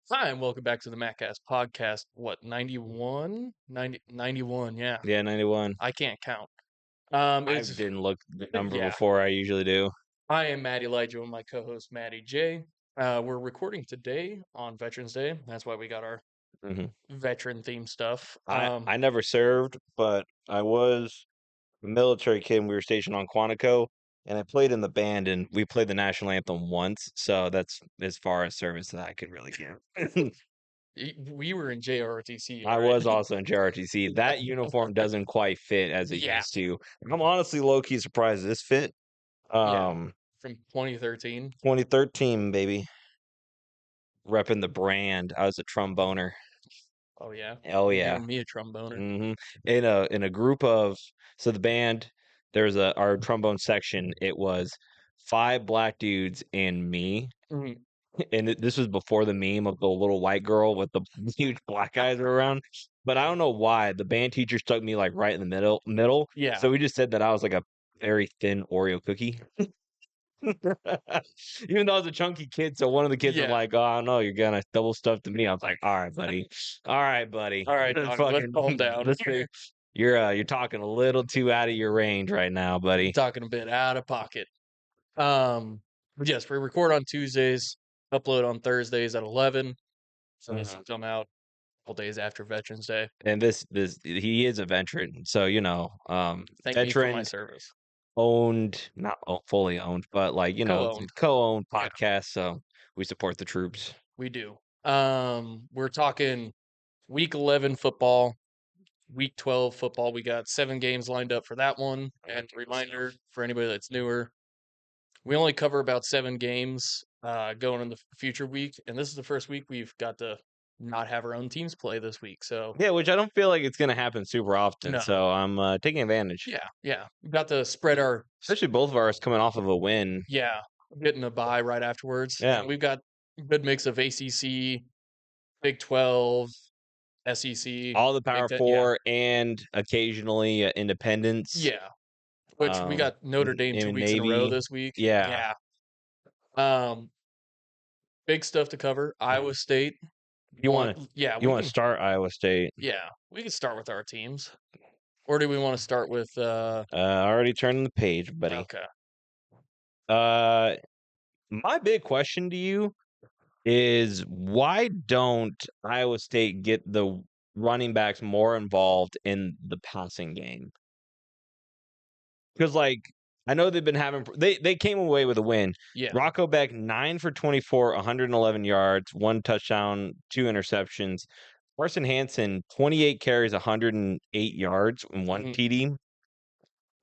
Hi, and welcome back to the MattCast podcast. What, 91? 91, yeah. Yeah, 91. I can't count. I It's didn't look the number yeah. before I usually do. I am Matt Elijah with my co-host Maddie J. We're recording today on Veterans Day. That's why we got our hmm veteran themed stuff. I never served, but I was a military kid and we were stationed on Quantico, and I played in the band, and we played the national anthem once, so that's as far as service that I could really give. We were in JROTC, I right? was also in JRTC. That uniform doesn't quite fit as it Yeah, used to. I'm honestly low-key surprised this fit. yeah. Um, From 2013. 2013, baby. Repping the brand. I was a tromboner. Oh yeah, Oh you yeah. giving me a tromboner. In a group of the band, there's our trombone section. It was 5 black dudes and me, Mhm. and this was before the meme of the little white girl with the huge black guys around. But I don't know why the band teacher stuck me like right in the middle. Yeah, So we just said that I was like a very thin Oreo cookie. Even though I was a chunky kid, so one of the kids was yeah. like, "Oh no, you're gonna double stuff to me." I was like, "All right, buddy. All right, buddy. All right, dog, let's Fucking calm down. you're talking a little too out of your range right now, buddy." Talking a bit out of pocket. But yes, we record on Tuesdays, upload on Thursdays at 11. So this will Mhm. come out a couple days after Veterans Day. And this he is a veteran, so Thank me for my veteran service. owned, not fully owned, but like Co-owned. co-owned Yeah, podcast. So we support the troops. we do. We're talking week 11 football, week 12 football. We got 7 games lined up for that one. And reminder for anybody that's newer, we only cover about 7 games going in the future week. And this is the first week we've got to not have our own teams play this week. So Yeah, which I don't feel like it's gonna happen super often. no. So I'm taking advantage. Yeah, yeah. We got to spread our Especially both of ours coming off of a win. yeah, getting a bye right afterwards. Yeah. And we've got a good mix of ACC, Big 12, SEC, All the Big Power 10. Yeah, Four and occasionally Independence, yeah. Which we got Notre Dame 2 and weeks in a row Navy. this week. Yeah. Yeah. Um, big stuff to cover. Iowa State. You want to Yeah, you we want to can. start Iowa State? Yeah, we can start with our teams. Or do we want to start with? Already turning the page, buddy. Okay. Uh, my big question to you is why don't Iowa State get the running backs more involved in the passing game? Because like I know they've been having they came away with a win. Yeah. Rocco Beck 9 for 24, 111 yards, 1 touchdown, 2 interceptions. Carson Hansen 28 carries, 108 yards, and 1 Mhm.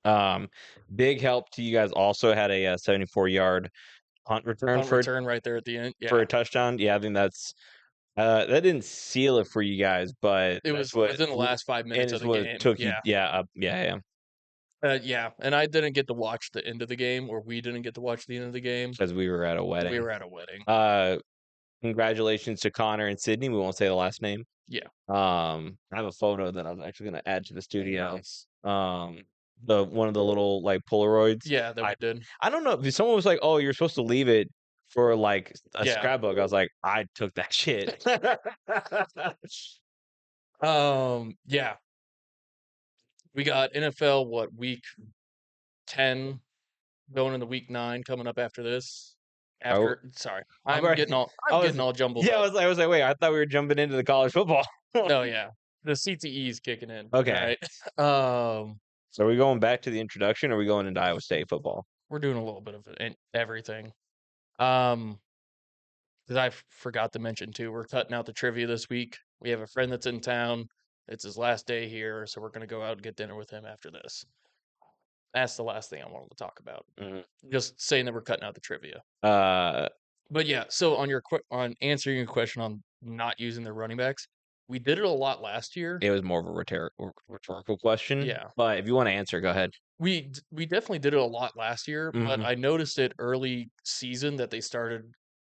TD. Big help to you guys. Also had a 74-yard punt return Punt return right there at the end. for Yeah. a touchdown. Yeah, I think that's that didn't seal it for you guys, but It that's was what within the last 5 and minutes of it's the what game. took you. Yeah. Yeah. Yeah, and I didn't get to watch the end of the game, or we didn't get to watch the end of the game. Because we were at a We wedding. were at a wedding. Congratulations to Connor and Sydney. We won't say the last name. Yeah. I have a photo that I was actually going to add to the studio. Nice. The one of the little like Polaroids. Yeah, that we did. I don't know. If someone was like, "Oh, you're supposed to leave it for like a Yeah. scrapbook," I was like, "I took that shit." Yeah. We got NFL, week 10 going into week 9 coming up after this. Oh, Sorry. I'm I'm right. getting all jumbled Yeah, up. I was like, wait, I thought we were jumping into the college football. No, yeah. The CTE is kicking in. Okay. All right. So are we going back to the introduction, or are we going into Iowa State football? We're doing a little bit of everything. Because I forgot to mention too, we're cutting out the trivia this week. We have a friend that's in town. It's his last day here, so we're gonna go out and get dinner with him after this. That's the last thing I wanted to talk about. Just saying that we're cutting out the trivia. Uh, But yeah, so on answering your question on not using the running backs, we did it a lot last year. it was more of a rhetorical question. Yeah. But if you want to answer, go ahead. We definitely did it a lot last year, but Mhm. I noticed it early season that they started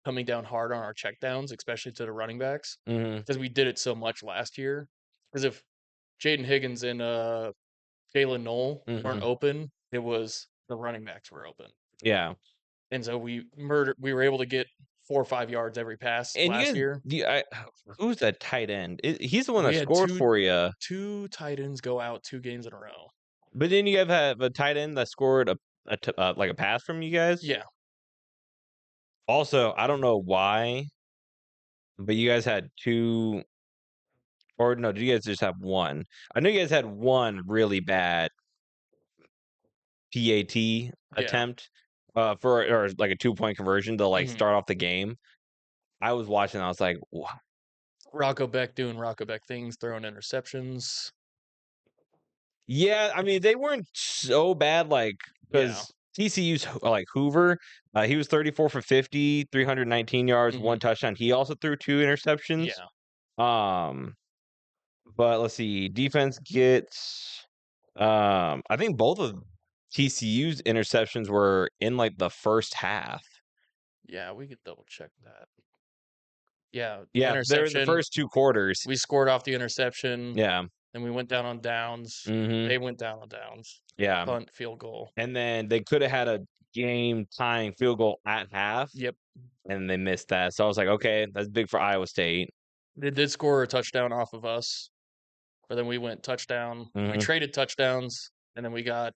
coming down hard on our checkdowns, especially to the running backs, Mhm. because we did it so much last year. Because if Jaden Higgins and Jalen Knoll weren't Mhm. open, it was the running backs were open, Yeah. and so we were able to get 4 or 5 yards every pass And last year. who's that tight end? He's the one We that had scored for you. 2 tight ends go out 2 games in a row. But then you have a tight end that scored like a pass from you guys. Yeah, Also, I don't know why, but you guys had 2, or no, did you guys just have 1? I know you guys had 1 really bad PAT yeah. attempt, for or like a 2-point conversion to, like, Mhm. start off the game. I was watching, I was like, "Wha." Rocco Beck doing Rocco Beck things, throwing interceptions. Yeah, I mean, they weren't so bad, like, Yeah. because TCU's like, Hoover, he was 34 for 50, 319 yards, 1 Mhm. touchdown. He also threw 2 interceptions. Yeah. Um, but let's see, defense gets, I think both of TCU's interceptions were in, like, the first half. Yeah, we could double check that. Yeah, Yeah, they're in the interception. first 2 quarters. We scored off the interception, Yeah, then we went down on downs. mhm, They went down on downs. yeah, Punt, field goal. and then they coulda had a game-tying field goal at half, Yep. and they missed that, so I was like, "Okay, that's big for Iowa State." They did score a touchdown off of us, but then we went touchdown. We Mhm. traded touchdowns, and then we got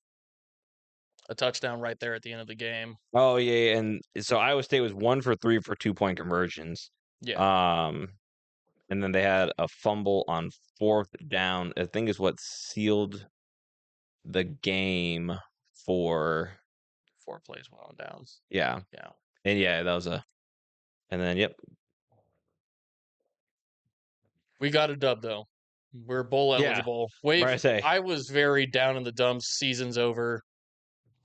a touchdown right there at the end of the game. Oh, yeah, and so Iowa State was 1 for 3 for 2-point conversions. Yeah. Um, and then they had a fumble on 4th down, I think is what sealed the game for, 4 plays, 1 on downs. yeah, Yeah. and yeah, that was a, and then, yep. We got a dub, though. We're bowl Yeah, eligible. what I say, I was very down in the dumps. Season's over.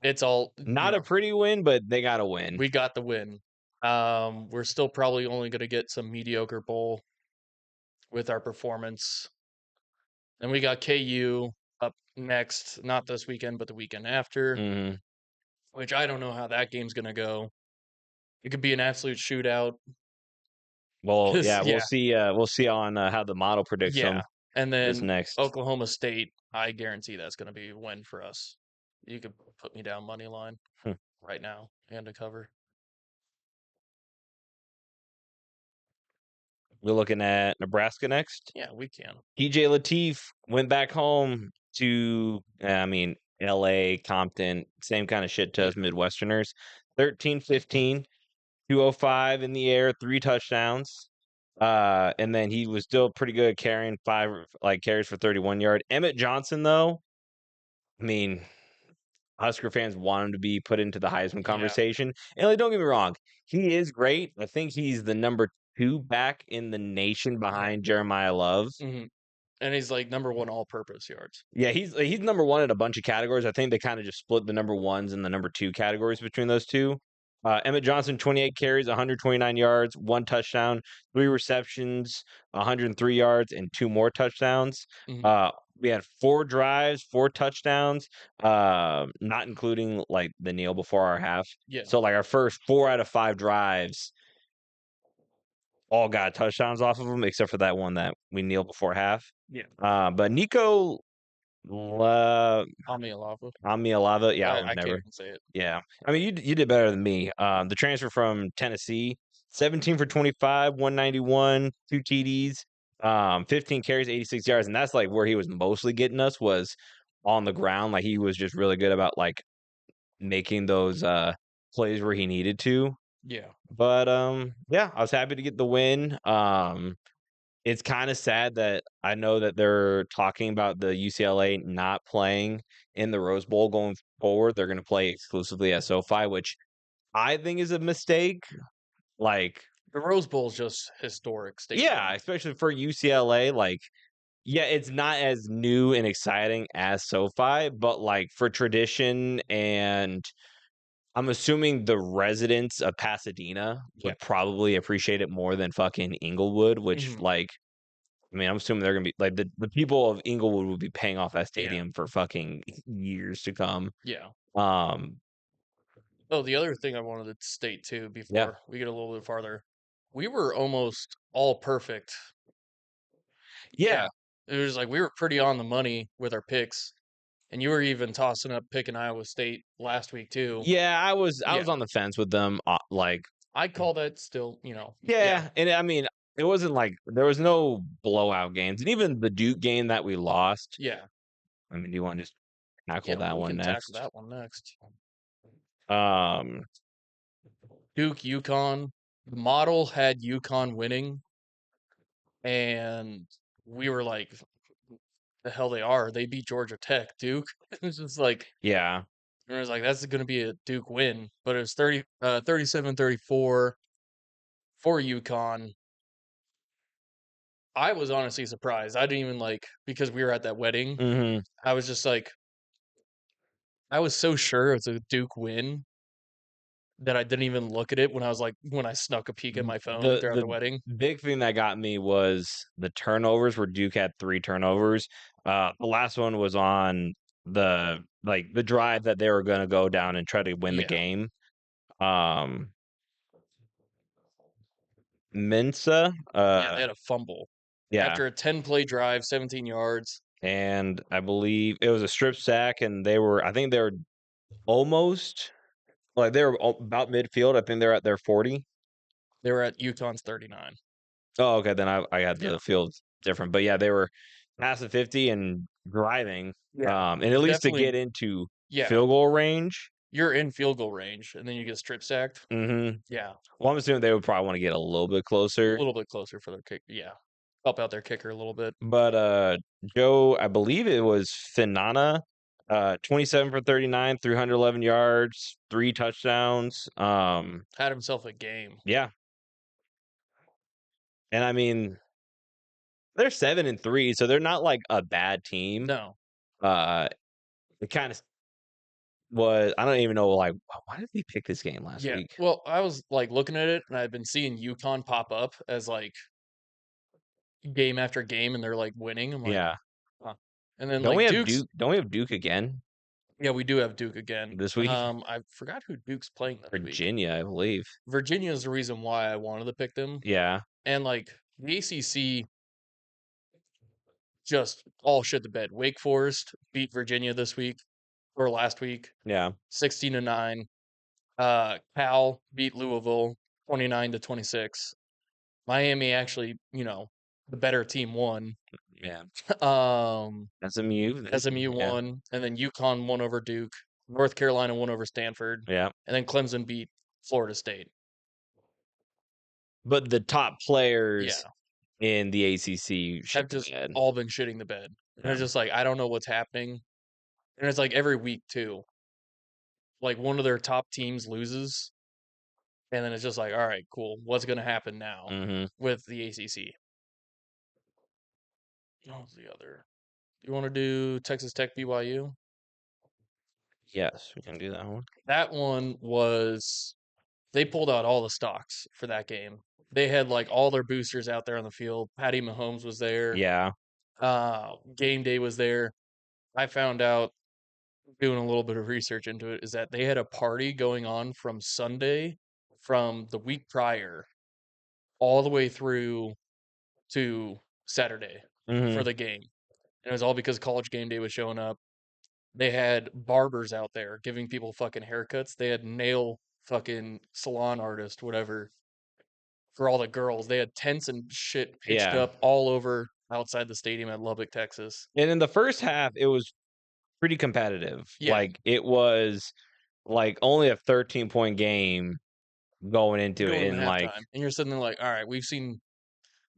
It's all, not a pretty win, but they got a win. we got the win. We're still probably only going to get some mediocre bowl with our performance. And we got KU up next, not this weekend, but the weekend after, Mhm. which I don't know how that game's going to go. It could be an absolute shootout. Well, 'Cause, yeah, yeah, we'll see on, how the model predicts yeah. them And this then next. Oklahoma State, I guarantee that's going to be a win for us. You could put me down money line Hmm. right now and to cover. We're looking at Nebraska next. Yeah, we can. TJ Lateef went back home to, I mean, LA, Compton, same kind of shit to Yeah. us Midwesterners. 13, 15, 205 in the air, 3 touchdowns. And then he was still pretty good carrying 5 like carries for 31 yard. Emmett Johnson, though, I mean, Husker fans want him to be put into the Heisman Yeah. conversation. And like, don't get me wrong, he is great. I think he's the number 2 back in the nation Yeah. behind Jeremiah Love. Hmm. And he's like number 1 all purpose yards. Yeah, he's number 1 in a bunch of categories. I think they kinda just split the number 1s and the number 2 categories between those 2. Emmett Johnson, 28 carries, 129 yards, 1 touchdown, 3 receptions, 103 yards, and 2 more touchdowns. Hmm. Uh, we had 4 drives, 4 touchdowns, not including, like, the kneel before our half. Yeah. So, like, our first 4 out of 5 drives all got touchdowns off of them, except for that one that we kneeled before half. Yeah. But Nico La Ami Alava. Amialava, yeah, I'll I can't never. even say it. Yeah, I mean, you did better than me. The transfer from Tennessee, 17 for 25, 191, 2 TDs, 15 carries, 86 yards, and that's like where he was mostly getting us was on the ground. Like he was just really good about like making those plays where he needed to. Yeah. But yeah, I was happy to get the win. It's kinda sad that I know that they're talking about the UCLA not playing in the Rose Bowl going forward. They're gonna play exclusively at SoFi, which I think is a mistake. Like, The Rose Bowl is just historic yeah, stadium. especially for UCLA, like, yeah, it's not as new and exciting as SoFi, but, like, for tradition and I'm assuming the residents of Pasadena Yeah. would probably appreciate it more than fucking Inglewood, which, Hmm. like, I mean, I'm assuming they're gonna be like the people of Inglewood will be paying off that Yeah. stadium for fucking years to come. Yeah. Um, Oh, the other thing I wanted to state too yeah, before we get a little bit farther, we were almost all perfect. yeah, Yeah. It was like we were pretty on the money with our picks. And you were even tossing up picking Iowa State last week too. yeah. I was Yeah. on the fence with them. Like I call that still, yeah, Yeah, and I mean, it wasn't like there was no blowout games, and even the Duke game that we lost. yeah, I mean, do you want to just tackle yeah. that We one can tackle next? that one next. Um, Duke, UConn. The model had UConn winning, and we were like, the hell they are. They beat Georgia Tech, Duke. It's just like, yeah. and it was like, that's going to be a Duke win. But it was 37-34 for UConn. I was honestly surprised. I didn't even like, because we were at that wedding, Mhm. I was just like, I was so sure it's a Duke win that I didn't even look at it when I snuck a peek at my phone throughout the The wedding. big thing that got me was the turnovers where Duke had 3 turnovers. The last one was on the drive that they were gonna go down and try to win the Yeah. game. Um, Mensa, Yeah, they had a fumble. yeah, After a 10-play drive, 17 yards, and I believe it was a strip sack, and I think they were almost like, they were about midfield. I think they're at their 40. they were at UConn's 39. Oh, okay, then I had Yeah. the field different, but yeah, they were past the 50 and driving, Yeah. and at least to Definitely, get into yeah. field goal range. You're in field goal range, and then you get strip sacked. Mhm. Yeah. Well, I'm assuming they would probably wanna get a little bit A closer, little bit closer for their kick. Yeah. Help out their kicker a little bit. but, Joe, I believe it was Finana, 27 for 39, 311 yards, 3 touchdowns, Had himself a game. yeah, and I mean, they're 7-3, so they're not, like, a bad team. No. Uh, it kinda was I don't even know, like, why did we pick this game last Yeah. week? Well, I was like looking at it, and I've been seeing UConn pop up as like game after game, and they're like winning. I'm like, Yeah. huh. And then like Duke's, Don't we have Duke again yeah, we do have Duke again. this week? I forgot who Duke's playing this week. Virginia, I believe. Virginia is the reason why I wanted to pick them. Yeah, And like the ACC just all shit the bed. Wake Forest beat Virginia this week or last week, yeah, 16-9. Cal beat Louisville 29-26. Miami actually, the better team won. yeah. Um, SMU, SMU yeah, won, and then UConn won over Duke. North Carolina won over Stanford, yeah. and then Clemson beat Florida State. But the top Yeah, players in the ACC have shit the just bed. all been shitting the bed. And Yeah, it's just like I don't know what's happening. And it's like every week too. Like one of their top teams loses, and then it's just like, all right, cool. What's gonna happen now mhm. with the ACC? What was the other? You want to do Texas Tech BYU? Yes, we can do that one. That one was they pulled out all the stocks for that game. They had like all their boosters out there on the field. Patty Mahomes was there. Yeah, Game day was there. I found out doing a little bit of research into it is that they had a party going on from Sunday, from the week prior, all the way through to Saturday for mhm, the game. And it was all because College Game Day was showing up. They had barbers out there giving people fucking haircuts. They had nail fucking salon artist, whatever, for all the girls. They had tents and shit pitched yeah. up all over outside the stadium at Lubbock, Texas. And in the first half, it was pretty competitive. Yeah, Like, it was, like, only a 13-point game going into it, going into and, like, halftime. And you're sitting there like, all right, we've seen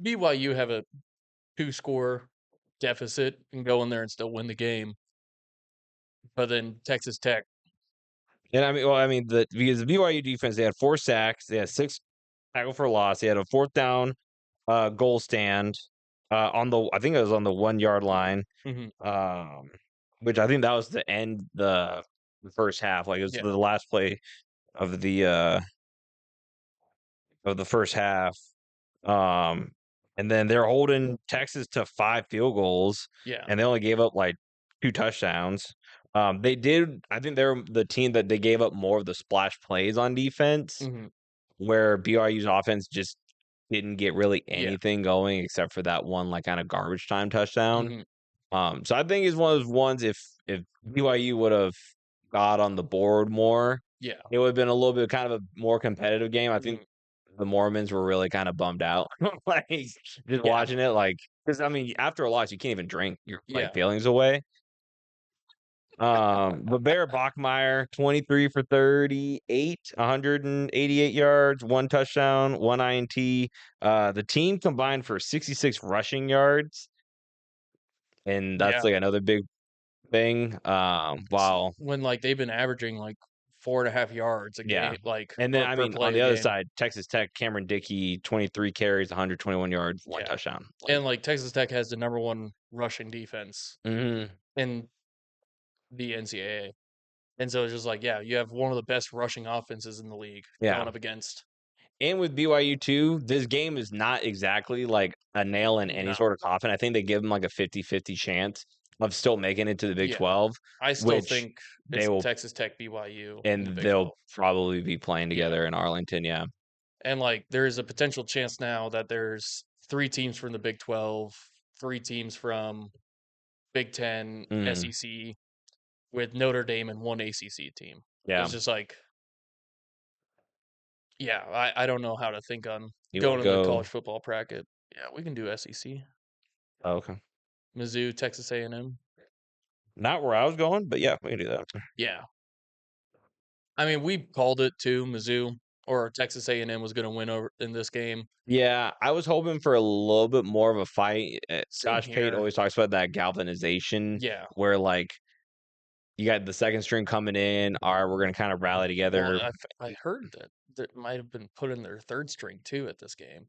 BYU have a 2-score deficit and go in there and still win the game. But then Texas Tech, and I mean, well, I mean, because the BYU defense, they had 4 sacks, they had 6 tackle for loss, they had a 4th down, goal stand, on the I think it was on the 1-yard line, mhm, um, which I think that was the end the first half, like, it was yeah, the last play of the first half, um, and then they're holding Texas to 5 field goals, yeah, and they only gave up, like, 2 touchdowns. I think they're the team that they gave up more of the splash plays on defense, mhm, where BYU's offense just didn't get really yeah, anything going except for that one, like, kinda garbage time touchdown. mhm, So I think it's one of those ones if BYU would've got on the board more, Yeah. it would have been a little bit kind of a more competitive game. I think Mhm. the Mormons were really kind of bummed out, like just Yeah. watching it, like because I mean, after a loss, you can't even drink your like Yeah. feelings away. But Bear Bachmeyer, 23 for 38, 188 yards, one touchdown, one INT. The team combined for 66 rushing yards, and that's Yeah. like another big thing. While When like they've been averaging like 4.5 yards a yeah. game, like And then I per mean on play the a other game. side, Texas Tech, Cameron Dickey, 23 carries, 121 yards, one Yeah. touchdown. Like And like Texas Tech has the number one rushing defense mhm, in the NCAA. And so it's just like, yeah, you have one of the best rushing offenses in the league yeah. going up against. And with BYU too, this game is not exactly like a nail in any No. sort of coffin. I think they give them like a 50-50 chance of still making it to the Big Yeah. 12, I still which think they it's will Texas Tech BYU in the and Big they'll 12. probably be playing Yeah. together in Arlington, yeah. And like there is a potential chance now that there's 3 teams from the Big 12, 3 teams from Big 10, Mm, SEC with Notre Dame and one ACC team. yeah. It's just like, yeah, I don't know how to think on You going wanna to the go college football bracket. Yeah, we can do SEC. oh, okay. Mizzou, Texas A&M. Not where I was going, but yeah, we can do that. Yeah. I mean, we called it too, Mizzou or Texas A&M was going to win over in this game. Yeah, I was hoping for a little bit more of a fight. Same Josh Pate here. always talks about that galvanization Yeah. where like you got the second string coming in. All right, we're gonna kind of rally Well, together. I heard that that might have been put in their third string too at this game.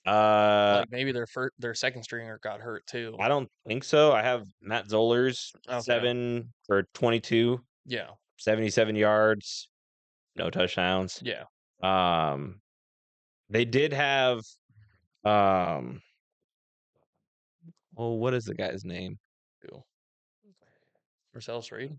Uh, Like maybe their second stringer got hurt too. I don't think so. I have Matt Zollers Okay. 7 for 22, Yeah. 77 yards, no touchdowns. Yeah. Um, they did have um. Oh, what is the guy's name? Who? Marcellus Reed?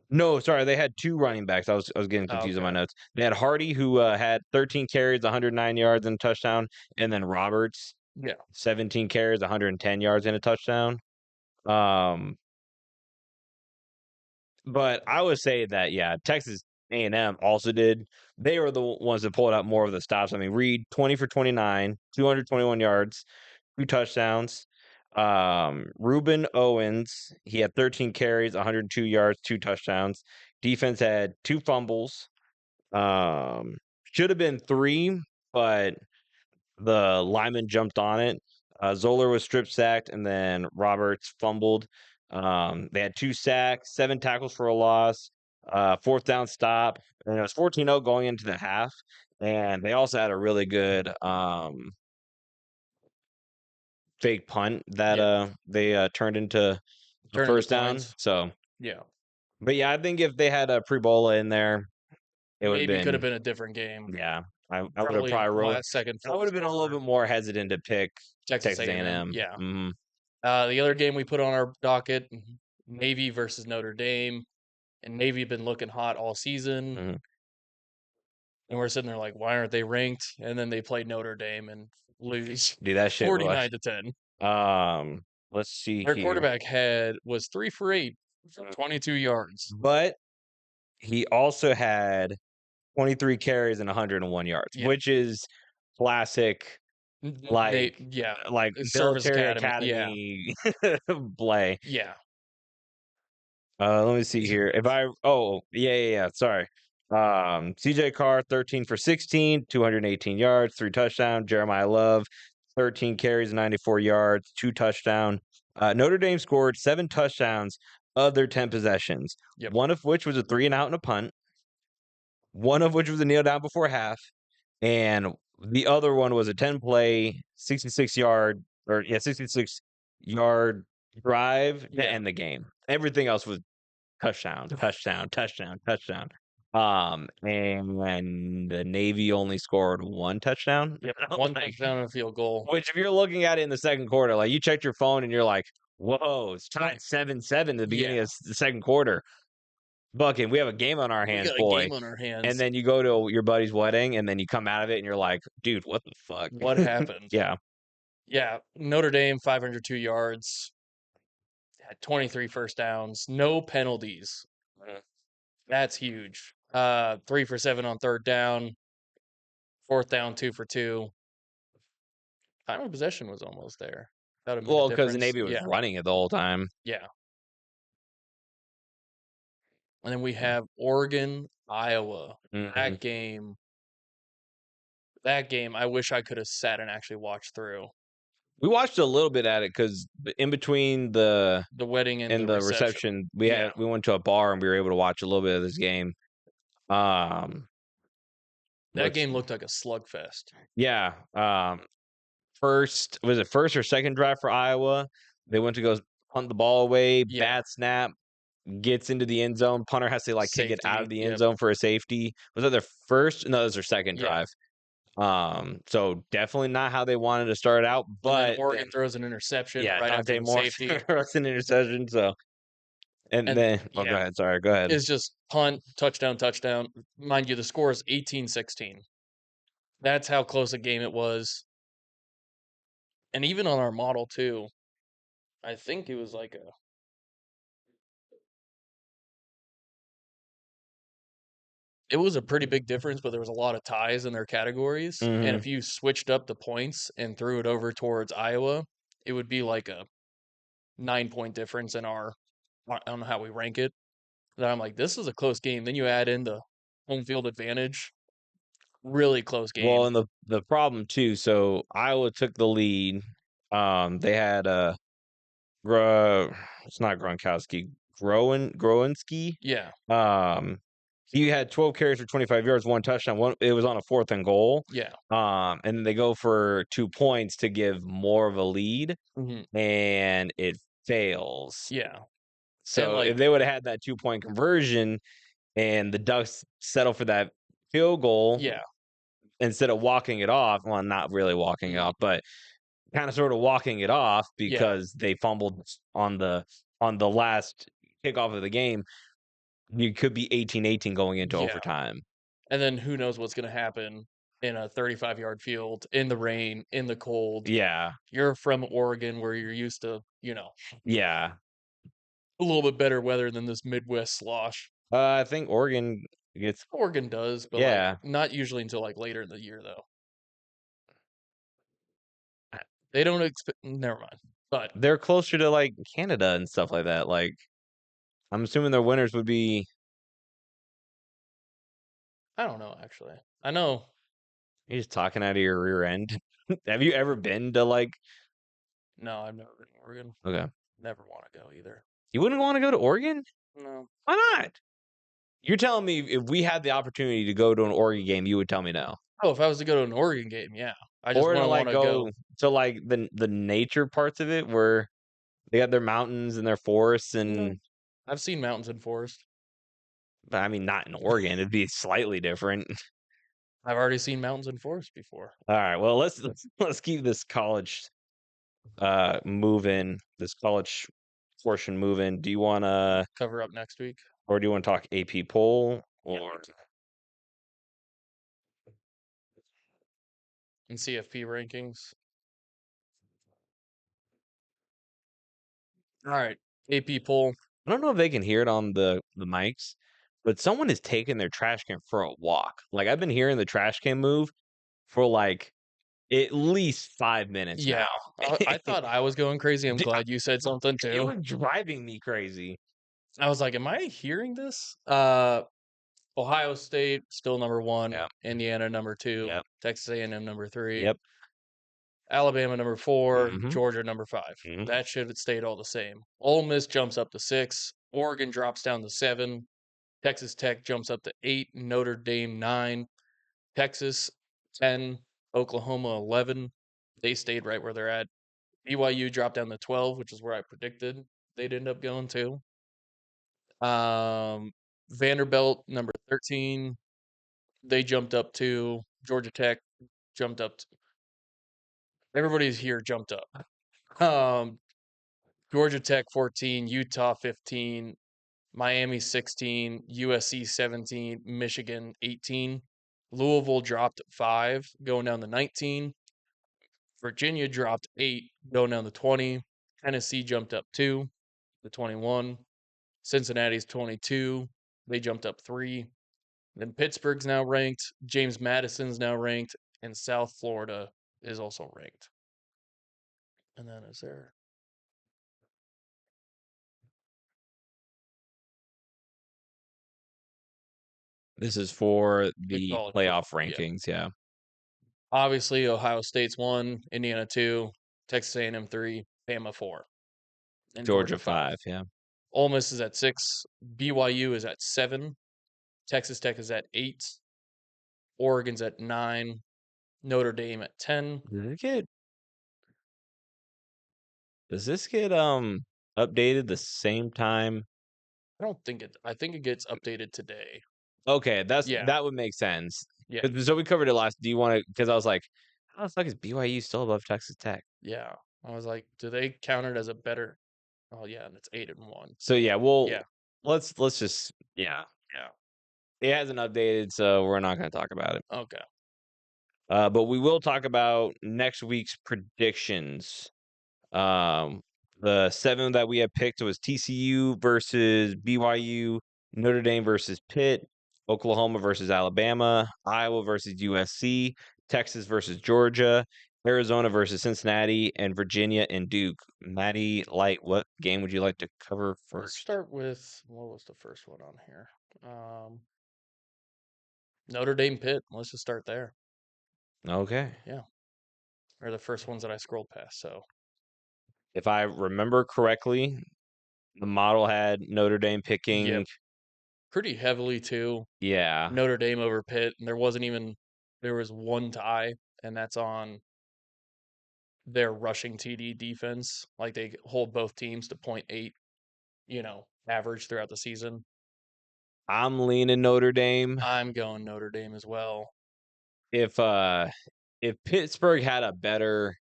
No, sorry, they had two running backs. I was getting Oh, confused on my okay. notes. They had Hardy, who had 13 carries, 109 yards and a touchdown, and then Roberts, Yeah. 17 carries, 110 yards and a touchdown. Um, but I would say that yeah, Texas A&M also did. They were the ones that pulled out more of the stops. I mean, Reed 20 for 29, 221 yards, two touchdowns. Ruben Owens, he had 13 carries, 102 yards, two touchdowns. Defense had two fumbles. Um, should have been three, but the lineman jumped on it. Zoller was strip sacked, and then Roberts fumbled. They had two sacks, seven tackles for a loss, fourth down stop, and it was 14-0 going into the half. And they also had a really good fake punt that Yeah. they turned into a Turn into first down. points. So, Yeah. but yeah, I think if they had a Prebola in there, it would have Maybe could have been been a different game. yeah. I would have Probably probably rolled. last second, I would fourth have been a little quarter. bit more hesitant to pick Texas Texas A&M. A&M. Yeah. Mhm, The other game we put on our docket, Navy versus Notre Dame, and Navy been looking hot all season. mhm. And we're sitting there like, why aren't they ranked? And then they play Notre Dame and lose Dude, that shit was 49-10. let's see Their here. quarterback was 3 for 8 for Mm. 22 yards. But he also had 23 carries and 101 yards, Yeah. which is classic They, like yeah. like Service military Academy. Yeah. academy play. Yeah. Let me see here. If I oh yeah, sorry. CJ Carr 13 for 16, 218 yards, three touchdowns. Jeremiah Love 13 carries, 94 yards, two touchdown. Notre Dame scored seven touchdowns of their 10 possessions, Yep. one of which was a 3-and-out and a punt, one of which was a kneel down before half, and the other one was a 10-play, 66-yard 66-yard drive to Yeah. end the game. Everything else was touchdown, touchdown, touchdown, touchdown. And the Navy only scored one touchdown. Yep. One Like, touchdown and a field goal. which if you're looking at it in the second quarter, like you checked your phone and you're like, whoa, it's tied 7-7 at the beginning Yeah. of the second quarter. Bucking, we have a game on our We hands, got a boy. game on our And hands. then you go to your buddy's wedding and then you come out of it and you're like, dude, what the fuck? What happened? Yeah. Yeah. Notre Dame, 502 yards, had 23 first downs, no penalties. Mhm. That's huge. 3 for 7 on third down, fourth down, 2 for 2. Time of possession was almost there. That would have made a Well, because difference. Navy was Yeah, running it the whole time. yeah. And then we have Oregon, Iowa. Mhm. That game, I wish I could have sat and actually watched through We watched a little bit at it because in between the the wedding and and the the reception. reception, Yeah, we went to a bar and we were able to watch a little bit of this game. Um, that let's game looked like a slugfest. yeah. First was it first or second drive for Iowa? They went to go punt the ball away, Yeah, bad snap, gets into the end zone. Punter has to like kick it out safety. of the end Yep. zone for a safety. Was that their first? No, that was their second Yeah. drive. So definitely not how they wanted to start out, And then but then Oregon throws an interception yeah, right after Dante the Moore safety. throws an interception. So and And then oh, go yeah, ahead. Sorry, go ahead. it's just punt, touchdown, touchdown. Mind you, the score is 18-16. That's how close a game it was. And even on our model too, I think it was a pretty big difference, but there was a lot of ties in their categories. And Hmm. if you switched up the points and threw it over towards Iowa, it would be like a 9-point difference in our on how we rank it. That I'm like, this is a close game. Then you add in the home field advantage, really close Well, game. and the problem too. So Iowa took the lead. They had it's not Gronkowski, Groenski. Yeah, Um, he had 12 carries for 25 yards, one touchdown. It was on a 4th and goal. yeah, And then they go for 2 points to give more of a lead, hmm and it fails. yeah, and So if like, they would have had that 2-point conversion and the Ducks settle for that field goal yeah, instead of walking it off, well, not really walking it mhm, off, but kind of sort of walking it off yeah, because they fumbled on the last kickoff of the game, you could be 18-18 going into yeah. overtime. And then who knows what's going to happen in a 35-yard field in the rain, in the cold. Yeah. You're from Oregon where you're used to, Yeah. a little bit better weather than this Midwest slosh. I think Oregon gets Oregon does, but like yeah. not usually until like later in the year though. They don't expect. Never mind. But They're closer to like Canada and stuff like that. Like I'm assuming their winners would be I don't know actually. I know. you're just talking out of your rear end. Have you ever been to like No, I've never been to Oregon. okay. Never want to go either. You wouldn't want to go to Oregon? No. Why not? You're telling me if we had the opportunity to go to an Oregon game, you would tell me no. Oh, if I was to go to an Oregon game, yeah. I just Or to wouldn't like want to go go. to like the nature parts of it where they got their mountains and their forests No. and I've seen mountains and forest. I mean not in Oregon, it'd be slightly different. I've already seen mountains and forest before. All right, well let's keep this college moving, this college portion moving. Do you wanna Cover up next week or do you want to talk AP poll yeah. or And CFP rankings. All right. AP poll. I don't know if they can hear it on the mics, but someone is taking their trash can for a walk. Like I've been hearing the trash can move for like at least 5 minutes Yeah. now. I thought I was going crazy. I'm D- glad you said something It too. was driving me crazy. I was like, am I hearing this? Ohio State still number 1, Yep. Indiana number 2, Yep. Texas A&M number 3, Yep. Alabama number 4, Mhm. Georgia number 5. Mhm. That should have stayed all the same. Ole Miss jumps up to 6, Oregon drops down to 7, Texas Tech jumps up to 8, Notre Dame 9, Texas 10, Oklahoma 11. They stayed right where they're at. BYU dropped down to 12, which is where I predicted they'd end up going to. Vanderbilt number 13, they jumped up to Georgia Tech jumped up. Everybody's here jumped up. Um, Georgia Tech 14, Utah 15, Miami 16, USC 17, Michigan 18. Louisville dropped 5, going down to 19. Virginia dropped 8, going down to 20. Tennessee jumped up 2 to 21. Cincinnati's 22. They jumped up 3. Then Pittsburgh's now ranked. James Madison's now ranked, and South Florida is also ranked. And then is there? This is for The the college playoff football. Yeah. rankings, yeah. Obviously, Ohio State's 1, Indiana 2, Texas A&M 3, Bama 4, and Georgia Georgia 5. 5, yeah. Ole Miss is at 6, BYU is at 7, Texas Tech is at 8, Oregon's at 9, Notre Dame at 10. Does this get updated the same time? I think it gets updated today. Okay, Yeah. that would make sense. Yeah. So we covered it last. Do you want to? Because I was like, how the fuck is BYU still above Texas Tech? Yeah. I was like, do they count it as a better? Oh yeah, and it's 8-1. So yeah, well, Yeah. let's just yeah. Yeah. It hasn't updated, so we're not going to talk about it. Okay. But we will talk about next week's predictions. Um, the 7 that we had picked was TCU versus BYU, Notre Dame versus Pitt, Oklahoma versus Alabama, Iowa versus USC, Texas versus Georgia, Arizona versus Cincinnati, and Virginia and Duke. Maddie, what game would you like to cover Let's first? start with what was the first one on here? Notre Dame Pitt. Let's just start there. Okay. Yeah. They're the first ones that I scrolled past. So If I remember correctly, the model had Notre Dame yep. picking. Pretty heavily too. Yeah. Notre Dame over Pitt. And there was one tie, and that's on their rushing TD defense. Like they hold both teams to .8, average throughout the season. I'm leaning Notre Dame. I'm going Notre Dame as well. If Pittsburgh had a better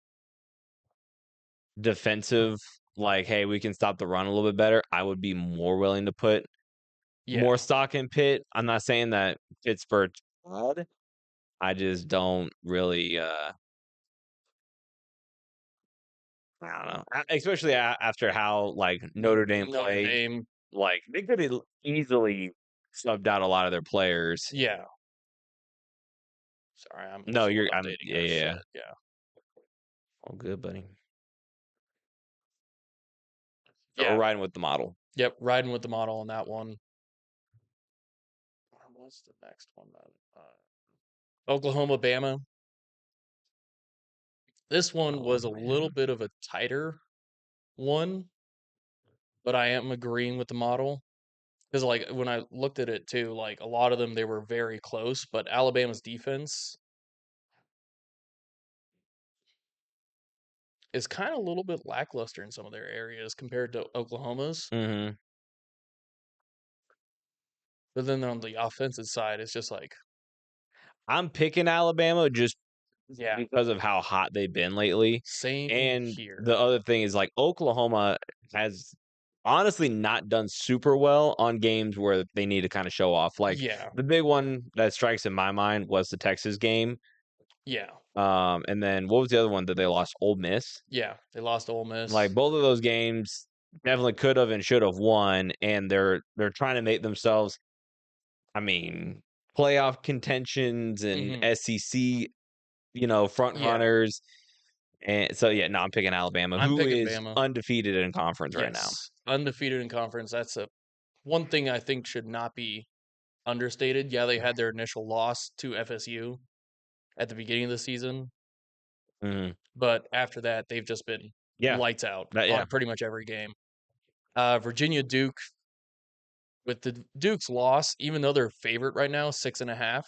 defensive, like, hey, we can stop the run a little bit better, I would be more willing to put more Yeah. stock in Pitt. I'm not saying that Pittsburgh's bad. I just don't really I don't know. Especially after how like Notre Dame Notre played, Dame. like they could have easily subbed out a lot of their players. Yeah. Sorry, No, it's you're I'm updating yeah, our yeah, yeah. shit. Yeah. All good, buddy. So we're Yeah. riding with the model. Yep. Riding with the model on that one. What's the next one? Oklahoma, Bama. This one Oh was a little man. bit of a tighter one, but I am agreeing with the model because, like, when I looked at it too, like a lot of them they were very close, but Alabama's defense is kind of a little bit lackluster in some of their areas compared to Oklahoma's. Mm-hmm. But then on the offensive side, it's just like, I'm picking Alabama just yeah, because of how hot they've been lately. same And here. the other thing is like Oklahoma has honestly not done super well on games where they need to kind of show off. Like Yeah, the big one that strikes in my mind was the Texas game. yeah, And then what was the other one that they lost? Ole Miss. yeah. They lost to Ole Like Miss. both of those games definitely could have and should have won, and they're trying to make themselves, I mean, playoff contentions and Hmm. SEC, front Yeah, runners. And so yeah, no, I'm picking Alabama, I'm who picking is Bama. undefeated in conference right now. Yes, undefeated in conference. That's a one thing I think should not be understated. Yeah, they had their initial loss to FSU at the beginning of the season, Mhm. but after that, they've just been Yeah, lights out yeah. on pretty much every game. Virginia Duke, with the Duke's loss, even though they're favorite right now, 6.5.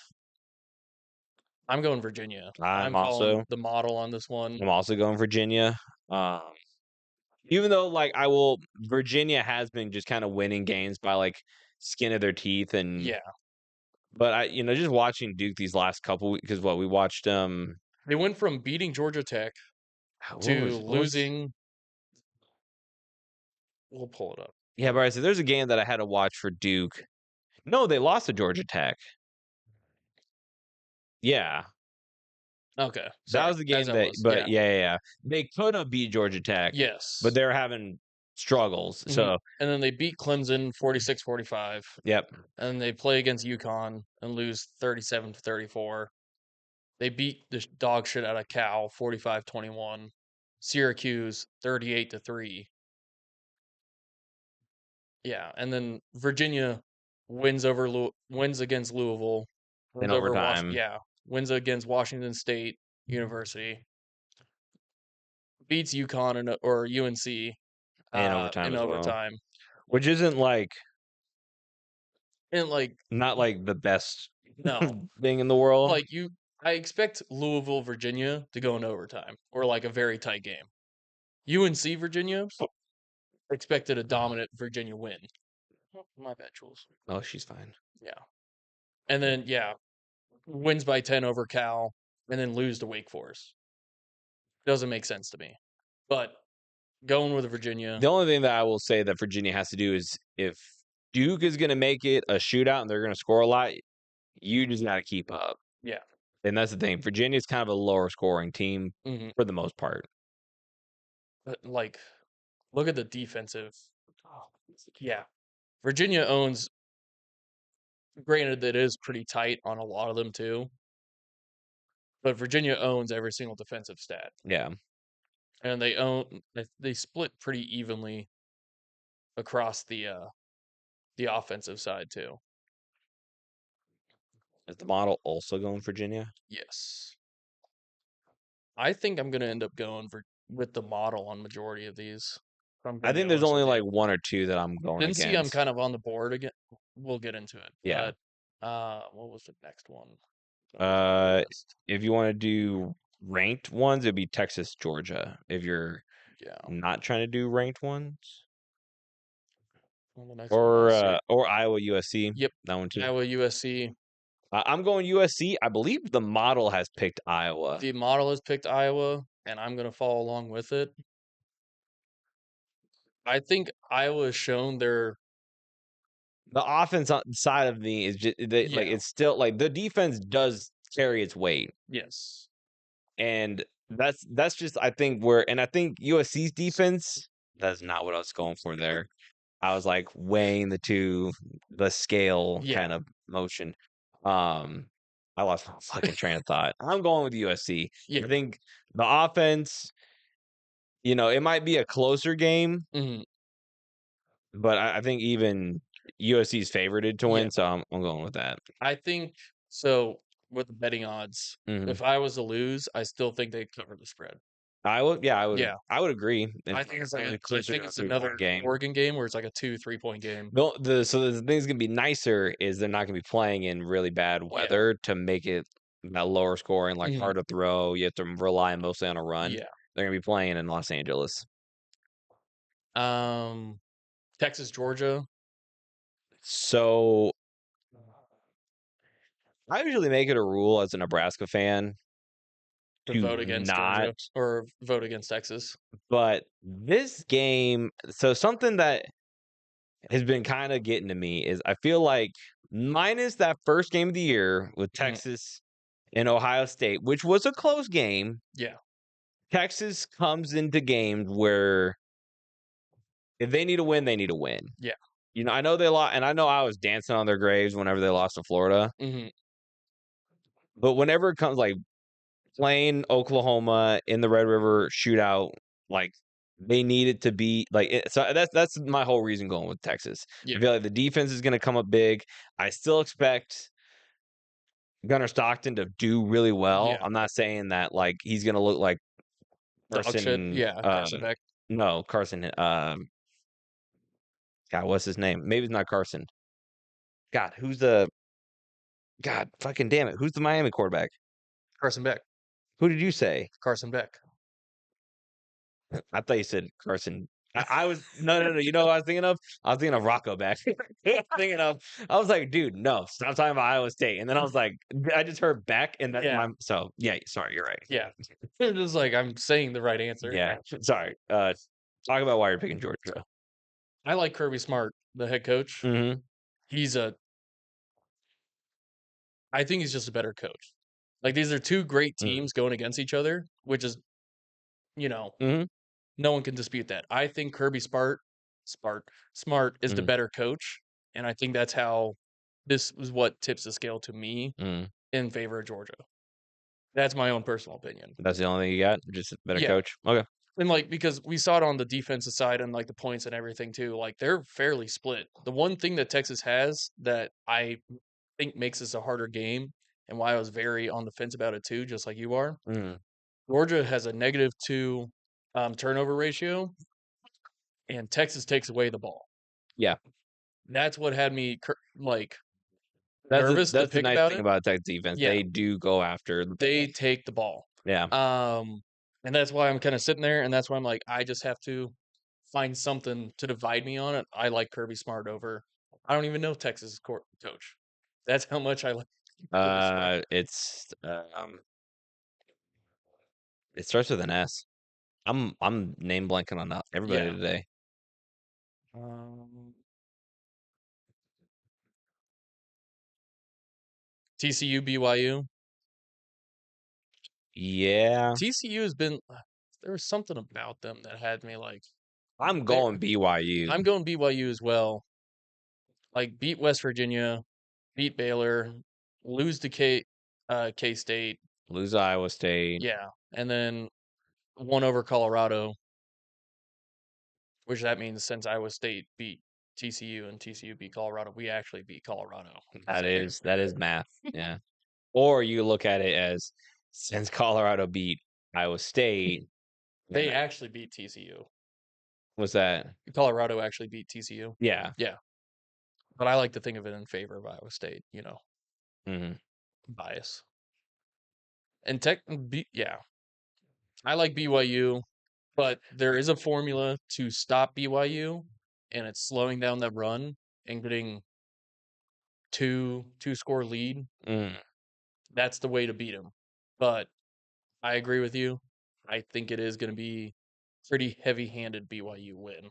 I'm going Virginia. I'm I'm following also the model on this one. I'm also going Virginia. Um, even though Virginia has been just kind of winning games by like skin of their teeth, Yeah, but just watching Duke these last couple weeks, because we watched they went from beating Georgia Tech to what was losing. We'll pull it up. yeah, but I said there's a game that I had to watch for Duke. No, they lost to Georgia Tech. Yeah, Okay, that sorry. was the As game I that, was. but Yeah. yeah. They could have beat Georgia Tech, but Yes. they're having struggles. Mhm. So, And then they beat Clemson 46-45, yep, and they play against UConn and lose 37-34. They beat the dog shit out of Cal 45-21. Syracuse 38-3. Yeah, and then Virginia wins against Louisville, in wins over overtime, wins against Washington State University, beats UConn or UNC in overtime in as well, overtime. which isn't like And like not like the best no, thing in the world. like I expect Louisville Virginia to go into overtime or like a very tight game. UNC Virginia expected a dominant Virginia win. Oh, my bad, Jules. Oh, she's fine. Yeah. And then wins by 10 over Cal and then lose to Wake Forest. Doesn't make sense to me. But going with Virginia. The only thing that I will say that Virginia has to do is if Duke is going to make it a shootout and they're going to score a lot, you just got to keep up. Yeah. And that's the thing. Virginia's kind of a lower scoring team Mm-hmm. for the most part. But like, look at the defensive. Yeah. Virginia owns, granted, that is pretty tight on a lot of them too. But Virginia owns every single defensive stat. Yeah. And they split pretty evenly across the offensive side too. Is the model also going Virginia? Yes. I think I'm gonna end up going with the model on majority of these. If I'm I gonna be think there's honest only with like you. one or two that I'm going Didn't see I'm against. kind of on the board again. We'll get into it. Yeah. But what was the next one that was on the list? If you want to do ranked ones, it'd be Texas, Georgia. If you're Yeah. not trying to do ranked ones, Well, the next one I see. or Iowa, USC. Yep. That one too. Iowa USC. I'm going USC. I believe the model has picked Iowa. The model has picked Iowa, and I'm gonna follow along with it. I think Iowa has shown their The offense side of me is just like it's still like the defense does carry its weight, yes. and that's just I think I think USC's defense. That's not what I was going for there. I was like weighing the scale Yeah. kind of motion. I lost my fucking train of thought. I'm going with USC. Yeah. I think the offense, it might be a closer game, Mhm. but I think even USC's favorited to Yeah. win, so I'm going with that. I think so with the betting odds. Mhm. If I was to lose, I still think they'd cover the spread. I would Yeah. I would agree. I think it's Probably closer to a it's 3-point another game. Oregon game where it's like a 2-3 point game. So the thing's gonna be nicer is they're not gonna be playing in really bad weather to make it that lower scoring, like Mhm. hard to throw. You have to rely mostly on a run. Yeah. They're gonna be playing in Los Angeles. Texas, Georgia. So I usually make it a rule as a Nebraska fan To to vote against not, Georgia or vote against Texas. but this game, so something that has been kind of getting to me is I feel like minus that first game of the year with Mhm. Texas and Ohio State, which was a close game, Yeah. Texas comes into games where if they need to win, they need to win. Yeah. I know they lost, and I know I was dancing on their graves whenever they lost to Florida. Mhm. But whenever it comes like playing Oklahoma in the Red River shootout, like they need it to be like so that's my whole reason going with Texas. Yeah. I feel like the defense is going to come up big. I still expect Gunnar Stockton to do really well. Yeah. I'm not saying that like he's going to look like Dog shit. Carson. Yeah. Carson Beck. No, Carson. God, what's his name? Maybe it's not Carson. God, God, fucking damn it. Who's the Miami quarterback? Carson Beck. Who did you say? Carson Beck. I thought you said Carson. I was no. You know what I was thinking of? I was thinking of Rocco back. I was like, dude, no, stop talking about Iowa State. And then I was like, I just heard Beck, and that's Yeah. so yeah. Sorry, you're right. Yeah. It's just like I'm saying the right answer. Yeah, sorry. Talk about why you're picking Georgia. I like Kirby Smart, the head coach. Mm-hmm. I think he's just a better coach. Like these are two great teams going against each other, which is, Mm-hmm. no one can dispute that. I think Kirby Smart Smart is the Mhm. better coach, and I think that's how this is what tips the scale to me Mm. in favor of Georgia. That's my own personal opinion. That's the only thing you got? Just a better Yeah. coach? Okay. And, like, because we saw it on the defensive side and, like, the points and everything too, like, they're fairly split. The one thing that Texas has that I think makes this a harder game and why I was very on the fence about it too, just like you are, Mm. Georgia has a -2, turnover ratio, and Texas takes away the ball. Yeah. That's what had me like, That's nervous to the pick nice about thing it. about Texas defense. Yeah, They do go after the they ball. take the ball. Yeah. Um, and that's why I'm kinda sitting there, and that's why I'm like, I just have to find something to divide me on it. I like Kirby Smart over I don't even know Texas coach. That's how much I like Kirby Smart. It's, it starts with an S. I'm name blanking on everybody Yeah. today. Um, TCU, BYU. Yeah. TCU has been there was something about them that had me like I'm they going BYU. I'm going BYU as well. Like beat West Virginia, beat Baylor, lose to K State. Lose Iowa State. Yeah. And then one over Colorado, which that means since Iowa State beat TCU and TCU beat Colorado, we actually beat Colorado. So That is math. Yeah. Or you look at it as since Colorado beat Iowa State, they and actually beat TCU. was that? Colorado actually beat TCU. Yeah. Yeah. But I like to think of it in favor of Iowa State, Mhm. bias. And yeah, I like BYU, but there is a formula to stop BYU, and it's slowing down that run and getting two score lead. Mm. That's the way to beat them. But I agree with you. I think it is going to be pretty heavy-handed BYU win.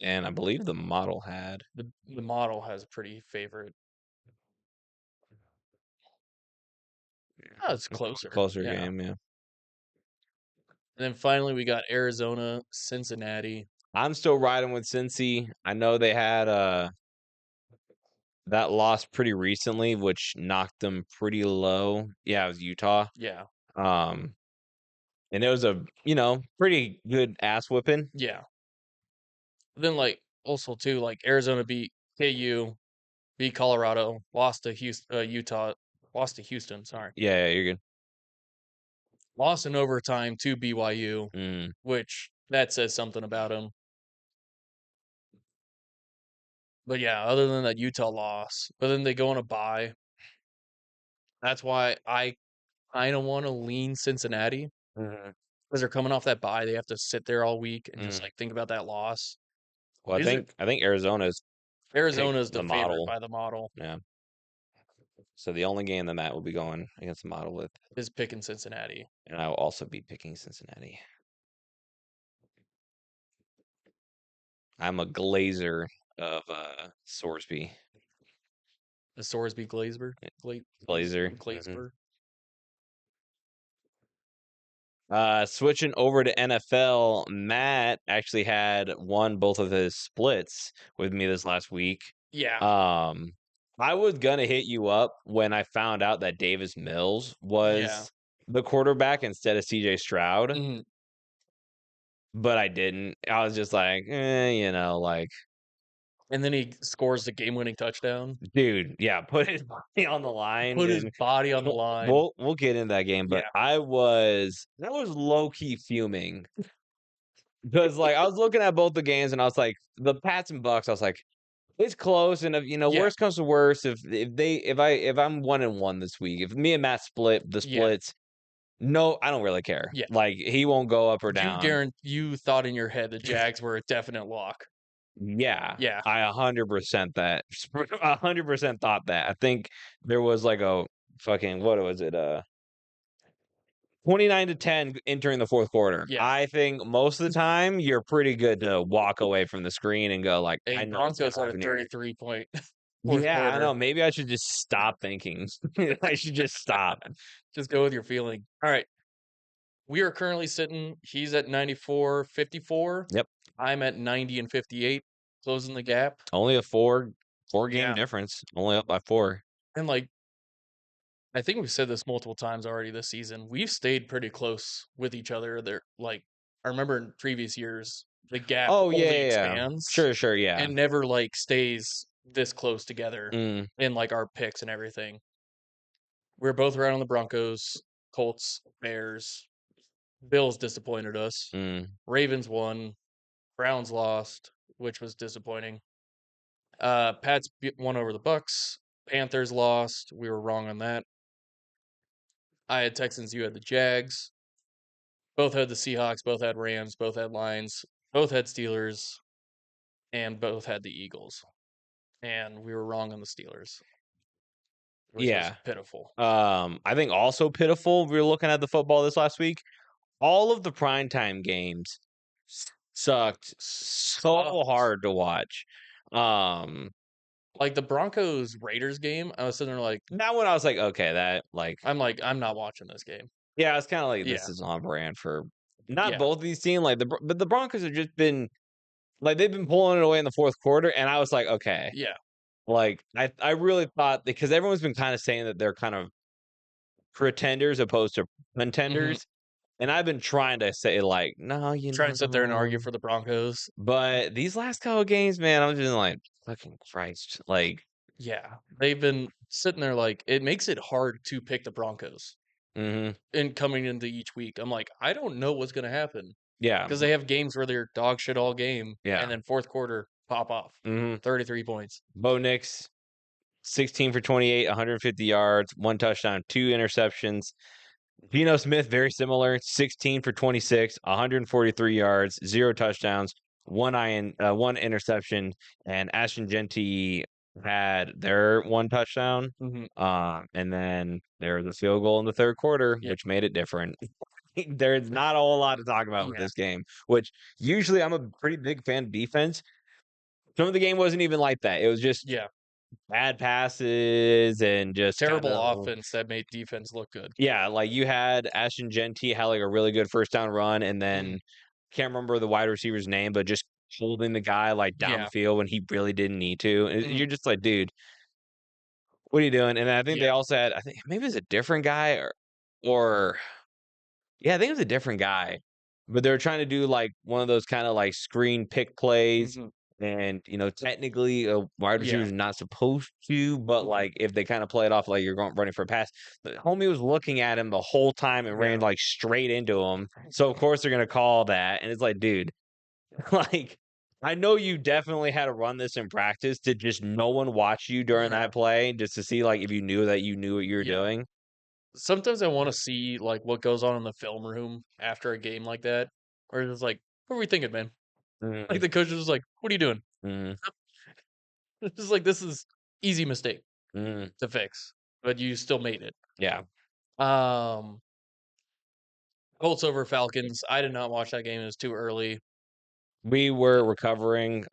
And I believe the model had The model has a pretty favorite. Oh, it's closer. closer Yeah. game, yeah. And then finally we got Arizona, Cincinnati. I'm still riding with Cincy. I know they had that loss pretty recently, which knocked them pretty low. Yeah, it was Utah. Yeah. Um, and it was a pretty good ass whipping. Yeah. Then like also too like Arizona beat KU, beat Colorado, lost to Utah, lost to Houston, sorry. Yeah, you're good. Lost in overtime to BYU, Mm. which that says something about them. But yeah, other than that Utah loss, but then they go on a bye. That's why I kind of want to lean Cincinnati Mhm. because they're coming off that bye. They have to sit there all week and just Mm. like think about that loss. Well, Is it I think Arizona's picked Arizona's the the favorite model. by the model Yeah. So the only game that Matt will be going against the model with, is picking Cincinnati. and I will also be picking Cincinnati. I'm a glazer of Sorsby. The Sorsby Glazber, Glazer. Glazber. Switching over to NFL, Matt actually had won both of his splits with me this last week. Yeah, Um, I was gonna hit you up when I found out that Davis Mills yeah. was the quarterback instead of CJ Stroud, Mhm. but I didn't. I was just like, like, And then he scores the game-winning touchdown. dude, yeah, put his body on the line, Put his and body on the we'll line. we'll get into that game. But Yeah, I was low key fuming because like I was looking at both the games and I was like, the Pats and Bucks, I was like, it's close, and if yeah, worst comes to worst, if I'm 1-1 this week, if me and Matt split the yeah, splits, no, I don't really care. yeah. Like he won't go up or down. You thought in your head the Jags were a definite lock. Yeah, Yeah, I 100% that 100% thought that. I think there was like a fucking what was it? 29-10 entering the fourth quarter. yeah. I think most of the time you're pretty good to walk away from the screen and go like, Hey, I know what's gonna Broncos had a happen here. 33-point fourth Yeah, I quarter. know. Maybe I should just stop thinking. I should just stop. Just go with your feeling. All right. We are currently sitting, he's at 94-54. Yep. I'm at 90 and 58, closing the gap. Only a four game Yeah. difference. Only up by 4. And like I think we've said this multiple times already this season. We've stayed pretty close with each other. There like I remember in previous years, the gap Oh yeah, only yeah, yeah. expands Sure, yeah. and never like stays this close together Mm, in like our picks and everything. We're both right on the Broncos, Colts, Bears. Bills disappointed us. mm, Ravens won. Browns lost, which was disappointing. Pats won over the Bucks. Panthers lost. We were wrong on that. I had Texans. You had the Jags. Both had the Seahawks. Both had Rams. Both had Lions. Both had Steelers, and both had the Eagles. And we were wrong on the Steelers, which was yeah. pitiful. I think also pitiful. We were looking at the football this last week. All of the primetime games sucked so Sucked. hard to watch. Um, Like the Broncos Raiders game, I was sitting there like, that one I was like, okay, that like, I'm not watching this game. yeah, it's kind of like this Yeah, is on brand for not yeah, both these teams. Like but the Broncos have just been like they've been pulling it away in the fourth quarter, and I was like, okay, yeah. like I really thought because everyone's been kind of saying that they're kind of pretenders opposed to hmm contenders, and I've been trying to say like, no, Trying to sit there and argue no. for the Broncos. But these last couple games, man, I'm just like, fucking Christ. Like, Yeah, they've been sitting there like it makes it hard to pick the Broncos mhm, in coming into each week. I'm like, I don't know what's going to happen yeah, because they have games where they're dog shit all game, and yeah, then fourth quarter pop off, mhm. 33 points. Bo Nix, 16 for 28, 150 yards, 1 touchdown, 2 interceptions. Geno Smith, very similar, 16 for 26, 143 yards, 0 touchdowns, 1 interception, and Ashton Genty had their 1 touchdown. hmm And then there was a field goal in the third quarter, Yeah, which made it different. There's not a whole lot to talk about with yeah, this game, which usually I'm a pretty big fan of defense. Some of the game wasn't even like that. It was just yeah. bad passes and just kind Terrible of offense that made defense look good. yeah, like you had Ashton Genty had like a really good first down run, and hmm then can't remember the wide receiver's name, but just holding the guy like down the Yeah, field when he really didn't need to. And hmm you're just like, dude, what are you doing? And I think they yeah, also had, I think maybe it's a different guy or yeah, I think it was a different guy, but they were trying to do like one of those kind of like screen pick plays. hmm And technically, a wide receiver yeah, is not supposed to, but hmm like if they kind of play it off like you're going running for a pass, the homie was looking at him the whole time and ran yeah, like straight into him. So of course they're gonna call that, and it's like, dude, like I know you definitely had to run this in practice to just no one watch you during yeah, that play just to see like if you knew that you knew what you were yeah. doing. Sometimes I want to see like what goes on in the film room after a game like that, or it's like, what were we thinking, man? Like Mm, the coach is just like, what are you doing? mm, It's just like this is easy mistake mm, to fix, but you still made it. yeah. Um, Colts over Falcons. I did not watch that game. It was too early. We were recovering.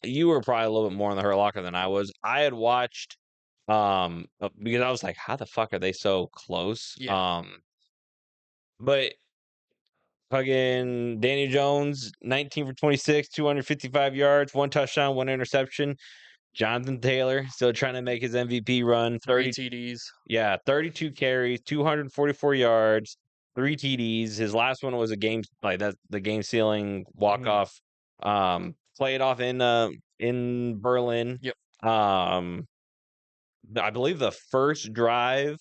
You were probably a little bit more on the Hurt Locker than I was. I had watched, because I was like, how the fuck are they so close? Yeah. But fucking Danny Jones, 19 for 26, 255 yards, 1 touchdown, 1 interception. Jonathan Taylor still trying to make his MVP run. Three TDs. Yeah, 32 carries, 244 yards, 3 TDs. His last one was a game like that's the game sealing walk Mhm. off. Played off in Berlin. Yep. Um, I believe the first drive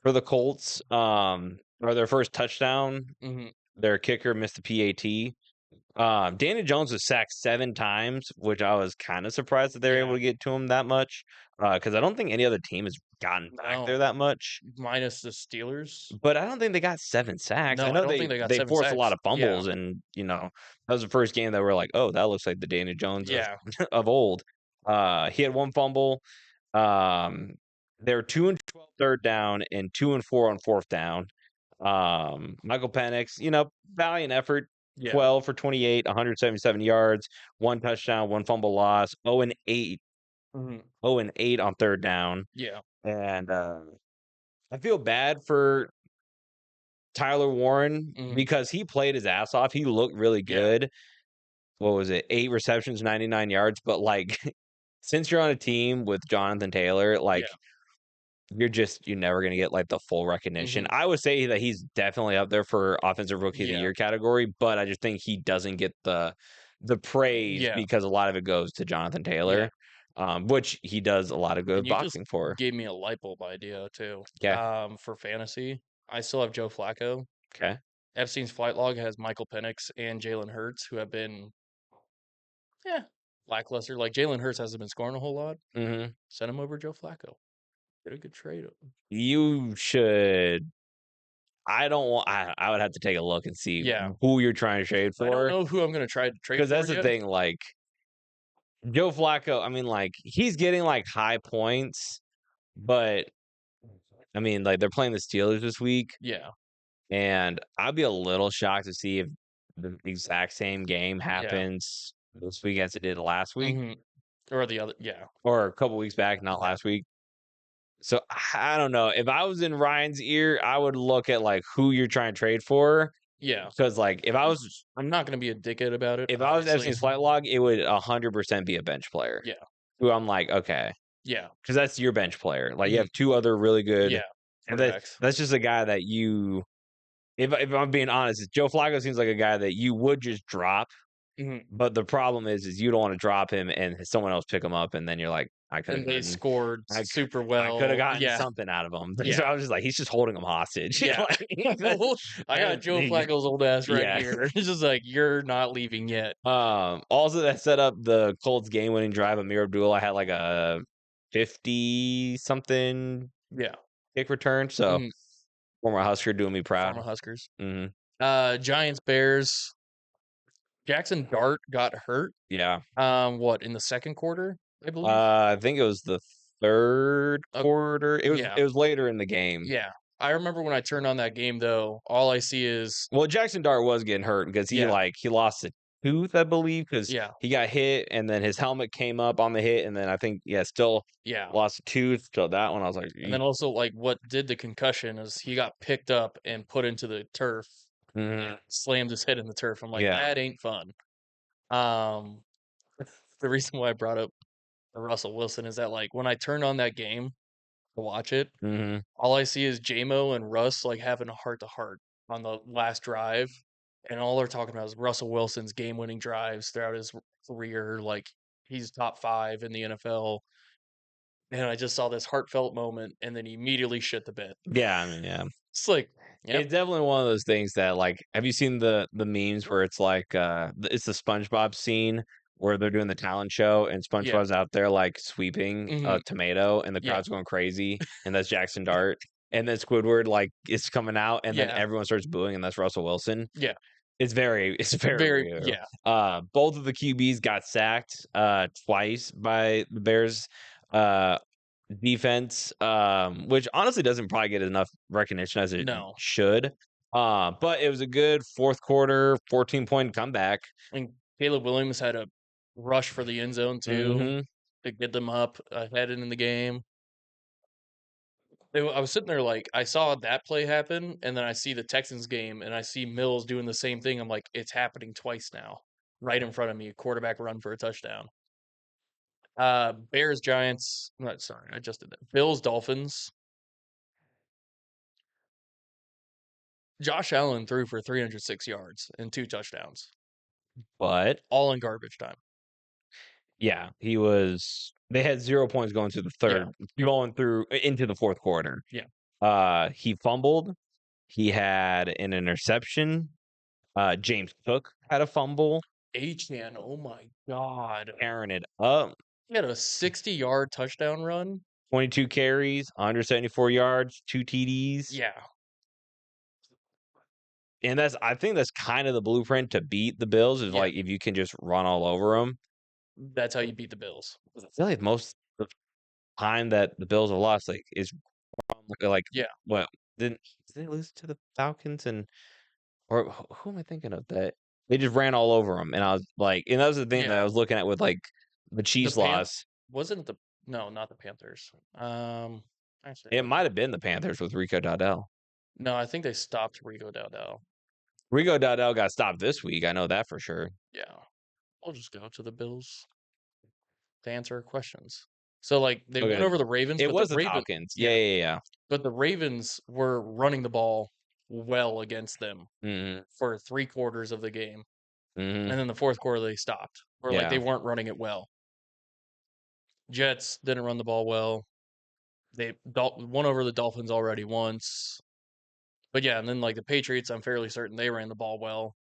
for the Colts, or their first touchdown, Mhm. their kicker missed the PAT. Danny Jones was sacked 7 times, which I was kind of surprised that they were able Yeah. to get to him that much. Because I don't think any other team has gotten back there No. that much. Minus the Steelers. But I don't think they got 7 sacks. I No, I know don't think they got they 7 forced a lot sacks. of Yeah. fumbles, and that was the first game that we're like, oh, that looks like the Danny Jones of Yeah. of old. He had 1 fumble. Um, they're 2 and 12 third down and 2 and 4 on fourth down. Michael Penix, valiant effort. Yeah. 12 for 28, 177 yards, 1 touchdown, 1 fumble loss, 0 and 8, Mhm. 0 and 8 on third down. Yeah. And I feel bad for Tyler Warren Mhm. because he played his ass off. He looked really Yeah. good. what was it? 8 receptions, 99 yards. But like, since you're on a team with Jonathan Taylor, like Yeah. you're never gonna get like the full recognition. Mhm. I would say that he's definitely up there for offensive rookie of the Yeah. year category, but I just think he doesn't get the praise Yeah. because a lot of it goes to Jonathan Yeah. Taylor, which he does a lot of And good you just boxing for. gave me a light bulb idea too. Okay. For fantasy, I still have Joe Flacco. Okay. Epstein's flight log has Michael Penix and Jalen Hurts, who have been, yeah, lackluster. Like Jalen Hurts hasn't been scoring a whole lot. Mhm. Send him over Joe Flacco. Get a good trade. You should I don't want I would have to take a look and see Yeah. who you're trying to trade I don't for, know who I'm gonna try to trade because for that's the yet. thing, like, Joe Flacco, I mean, like, he's getting, like, high points, but, I mean, like, they're playing the Steelers this week, Yeah. and I'd be a little shocked to see if the exact same game Yeah. happens this week as it did last week, Hmm. Or the other. Yeah. or a couple weeks back, not Yeah. last week. So, I don't know. If I was in Ryan's ear, I would look at, like, who you're trying to trade for, Yeah. because, like, I'm not gonna be a dickhead about it, if I was obviously. Epstein's flight log, it would 100% be a bench player Yeah. who I'm like, okay, Yeah. because that's your bench player. Like, you Hmm. have 2 other really good, Yeah. and Quarterbacks. that's just a guy that you, if I'm being honest, Joe Flacco seems like a guy that you would just drop, Hmm. but the problem is you don't wanna drop him and someone else pick him up, and then you're like, And they scored super I coulda well. gotten Yeah. something out of him. So Yeah. I was just like, he's just holding him hostage. Yeah. Like, that's I got Joe Flacco's old ass right yeah. here. It's just like, you're not leaving yet. Also that set up the Colts game-winning drive. Amir Abdullah had like a 50 something Yeah. kick return. So Mhm. former Husker doing me proud. Former Huskers. Mhm. Giants, Bears. Jackson Dart got hurt. Yeah. What, in the second quarter, I believe? I think it was the 3rd Uh, quarter. yeah. It was later in the game. Yeah. I remember when I turned on that game though, all I see is Well, Jackson Dart was getting hurt because yeah, he lost a tooth, I believe, because yeah, he got hit and then his helmet came up on the hit, and then I think, yeah, still yeah. lost a tooth. So that one I was like, And then also like what did the concussion is he got picked up and put into the turf and mhm, slammed his head in the turf. I'm like, yeah. that ain't fun. Um the reason why I brought up Russell Wilson is that like when I turned on that game to watch it, Mhm. all I see is JMO and Russ like having a heart to heart on the last drive. And all they're talking about is Russell Wilson's game winning drives throughout his career. Like he's top five in the NFL. And I just saw this heartfelt moment and then he immediately shit the bed. Yeah, I mean, yeah. It's like, yep, It's definitely one of those things that, like, have you seen the memes where it's like, it's the SpongeBob scene where they're doing the talent show and yeah, SpongeBob's out there, like, sweeping a hmm, tomato and the yeah, crowd's going crazy, and that's Jackson Dart, and then Squidward, like, is coming out, and then yeah, everyone starts booing, and that's Russell Wilson. yeah, It's very very, real. yeah, Both of the QBs got sacked, twice by the Bears, uh defense, which honestly doesn't probably get enough recognition as it no. should. But it was a good fourth quarter, 14-point comeback. And Caleb Williams had a rush for the end zone too Hmm. to get them up ahead in the game. I was sitting there like I saw that play happen, and then I see the Texans game, and I see Mills doing the same thing. I'm like, it's happening twice now, right in front of me. A quarterback run for a touchdown. Bears Giants. No, sorry, I just did that. Bills Dolphins. Josh Allen threw for 306 yards and two touchdowns, But all in garbage time. yeah, they had 0 points going through the Yeah, third, going through into the fourth quarter. yeah. He fumbled. He had an interception. James Cook had a fumble, Achan, oh my god, carrying it up. he had a 60-yard touchdown run. 22 carries, 174 yards, 2 TDs. Yeah, And I think that's kind of the blueprint to beat the Bills is yeah. like if you can just run all over them. That's how you beat the Bills. I feel like most of the time that the Bills have lost, like is like Yeah, what did they lose to the Falcons or who am I thinking of that they just ran all over them, and I was like, and that was the thing that I yeah. was looking at with like the The Chiefs Pan loss. wasn't the no, not the Panthers. Actually, It might have been the Panthers with Rico Dowdell. no, I think they stopped Rico Dowdell. Rico Dowdell got stopped this week. I know that for sure. Yeah. I'll just go to the Bills to answer our questions. So like they went Okay. over the Ravens, It but the was the Raven, Falcons. Yeah, yeah, yeah, yeah. but the Ravens were running the ball well against them Mhm. for 3/4 of the game, Mhm. and then the fourth quarter they stopped, or like they Yeah. weren't running it well. Jets didn't run the ball well. They won over the Dolphins already once, but yeah, and then like the Patriots, I'm fairly certain they ran the ball well.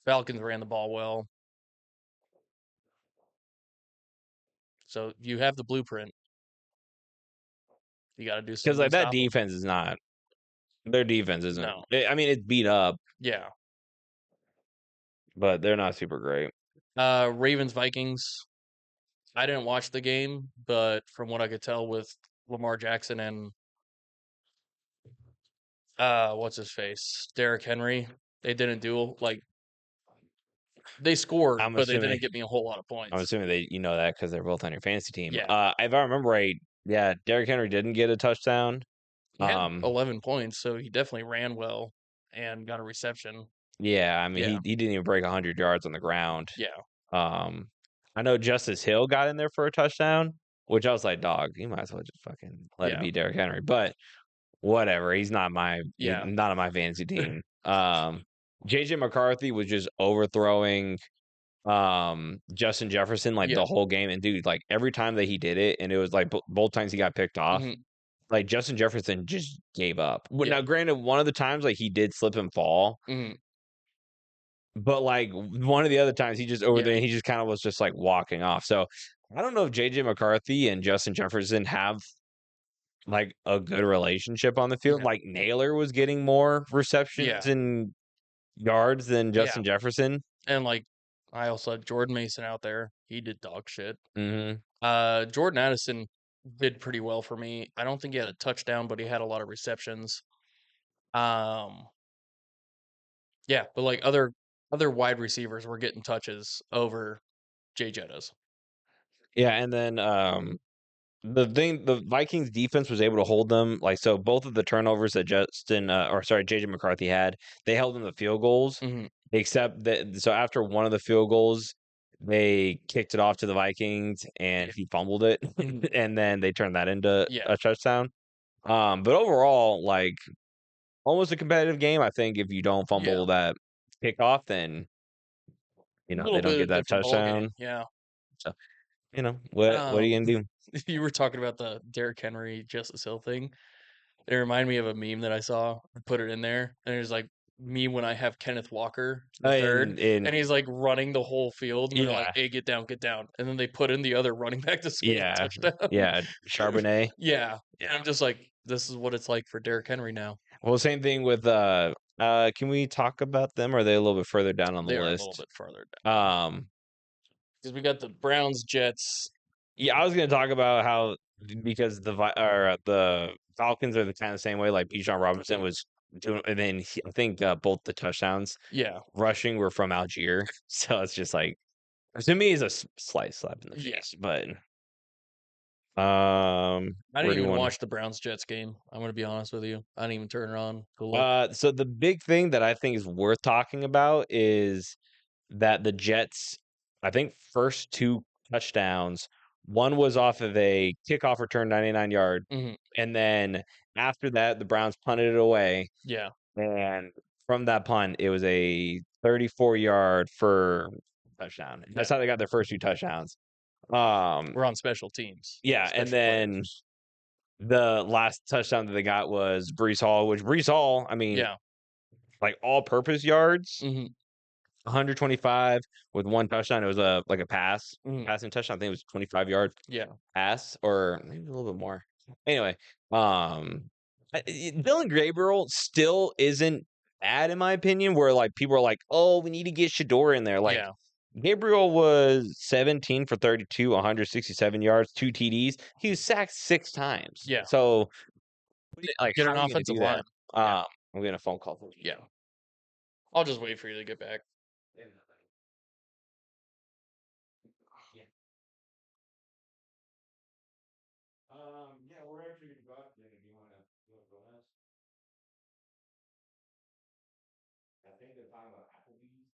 Falcons ran the ball well. So you have the blueprint. You got to do Because something to like that stop them. defense is not their defense isn't. No, I mean, it's beat up, yeah. but they're not super great. Ravens Vikings. I didn't watch the game, but from what I could tell with Lamar Jackson and what's his face, Derrick Henry, they didn't do like they scored, I'm but they assuming didn't get me a whole lot of I'm points. assuming that you know that because they're both on your fantasy team. Yeah, If I remember right, yeah, Derrick Henry didn't get a touchdown. he had Um, 11 points, so he definitely ran well and got a reception. yeah, I mean Yeah, he didn't even break 100 yards on the ground. yeah, Um, I know Justice Hill got in there for a touchdown, which I was like, dog, you might as well just fucking let it yeah, be Derrick Henry. But whatever, he's yeah, not on my fantasy team. JJ McCarthy was just overthrowing Justin Jefferson like yeah. the whole game. And dude, like every time that he did it, and it was like both times he got picked off, Hmm. like Justin Jefferson just gave up. Yeah. Now, granted, one of the times like he did slip and fall, Hmm. but like one of the other times he just over Yeah. there and he just kind of was just like walking off. So I don't know if JJ McCarthy and Justin Jefferson have like a good relationship on the field. Yeah. Like Naylor was getting more receptions Yeah. and yards than Yeah. Justin Jefferson. And like I also had Jordan Mason out there. He did dog shit. Hmm. Jordan Addison did pretty well for me. I don't think he had a touchdown, but he had a lot of receptions. Um, yeah, but like other wide receivers were getting touches over Jay Jettas. Yeah, and then the Vikings defense was able to hold them. Like so, both of the turnovers that JJ McCarthy had, they held them to field goals. Hmm. Except that, so after one of the field goals, they kicked it off to the Vikings, and Yeah. he fumbled it, Mhm. and then they turned that into Yeah. a touchdown. But overall, like almost a competitive game. I think if you don't Yeah. fumble that kickoff, then A they little don't bit get of that different ball game. touchdown. Yeah. So what are Um, you gonna do? you were talking about the Derrick Henry Justice Hill thing. It reminded me of a meme that I saw. I put it in there, and it was like me when I have Kenneth Walker the third, In and he's like running the whole field, and they're like, yeah, "Hey, get down!" And then they put in the other running back to score the yeah, touchdown. yeah, Charbonnet. Yeah, Yeah. and I'm just like, this is what it's like for Derrick Henry now. Well, same thing with can we talk about them? Or are they a little bit further down on the They are a little list? bit farther down Um, because we got the Browns, Jets. yeah, I was gonna talk about how because the Falcons are the kind of same way. Like Bijan Robinson Mm, was doing, and then I think both the touchdowns yeah, rushing were from Algier. So it's just like to me is a slight slap in the yeah. face. But I where didn't do you even want watch the Browns Jets game. I'm gonna be honest with you. I didn't even turn it on to to? look. So the big thing that I think is worth talking about is that the Jets, I think, first two touchdowns, one was off of a kickoff return, 99 yard, Hmm. and then after that, the Browns punted it away, Yeah, and from that punt, it was a 34-yard for touchdown. yeah. That's how they got their first two touchdowns. Um, We're on special teams, yeah, and special then players. the last touchdown that they got was Brees Hall, which Brees Hall, I mean, Yeah. like all-purpose yards, Hmm. 125 with one touchdown. It was a like a Hmm. passing touchdown. I think it was 25-yard Yeah. pass or maybe a little bit more. Anyway, Dylan Gabriel still isn't bad in my opinion. Where like people are like, oh, we need to get Shador in there. Like Yeah. Gabriel was 17 for 32, 167 yards, two TDs. He was sacked 6 times. Yeah. So like, Get how an are you going to offensive do line. that? Yeah. I'm getting a phone call. Yeah. I'll just wait for you to get back. Yeah. Yeah, we're actually gonna go out then if you wanna join us. I think they're talking about Applebee's.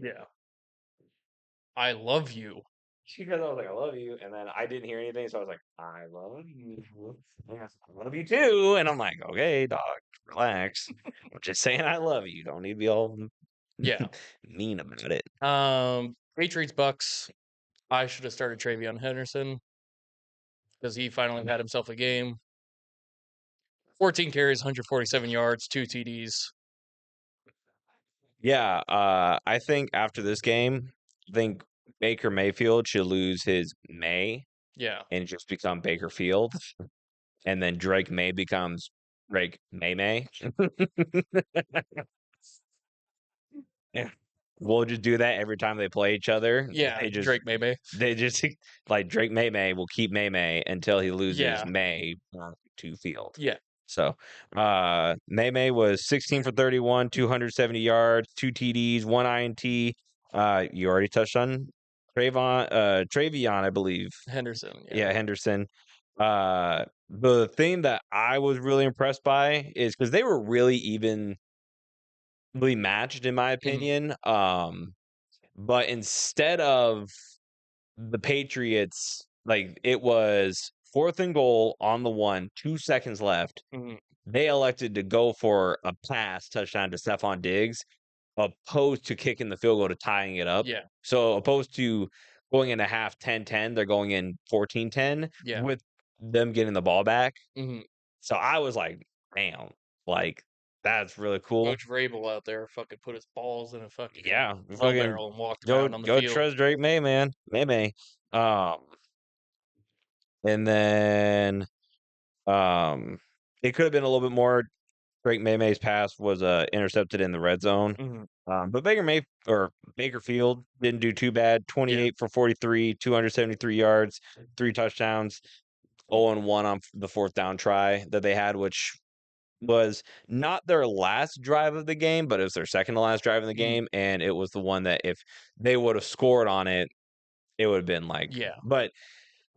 Yeah. I love you. Because I was like, I love you. And then I didn't hear anything. So I was like, I love you. Yes, I love you too. And I'm like, okay, dog, relax. I'm just saying I love you. Don't need to be all Yeah. mean about it. Patriots Bucks. I should have started Travion Henderson because he finally had himself a game. 14 carries, 147 yards, 2 TDs. Yeah, I think after this game, I think Baker Mayfield should lose his May Yeah. and just become Baker Field. And then Drake May becomes Drake May. Yeah. We'll just do that every time they play each other. Yeah. Drake maybe. They just like Drake May will keep May until he loses Yeah. May to Field. Yeah. So May was 16 for 31, 270 yards, 2 TDs, 1 INT. You already touched on Travion, I believe. Henderson. Yeah, Henderson. The thing that I was really impressed by is because they were really evenly matched, in my opinion. But instead of the Patriots, like it was 4th and goal on the 1, 2 seconds left. Mhm. They elected to go for a pass touchdown to Stephon Diggs, opposed to kicking the field goal to tying it up. Yeah. So opposed to going into half 10-10, they're going in 14-10 Yeah. with them getting the ball back. Mhm. So I was like, damn, like that's really cool. Coach Vrabel out there fucking put his balls in a fucking Yeah, fucking wheelbarrow and walked go around on the go field. trust Drake May, man. May. Um, and then it could have been a little bit more. Drake May's pass was intercepted in the red zone. Mhm. But Baker Field didn't do too bad. 28 for 43, 273 yards, 3 touchdowns, 0-1 on the 4th down try that they had, which was not their last drive of the game, but it was their second to last drive in the game, and it was the one that if they would have scored on it, it would have been like, Yeah. but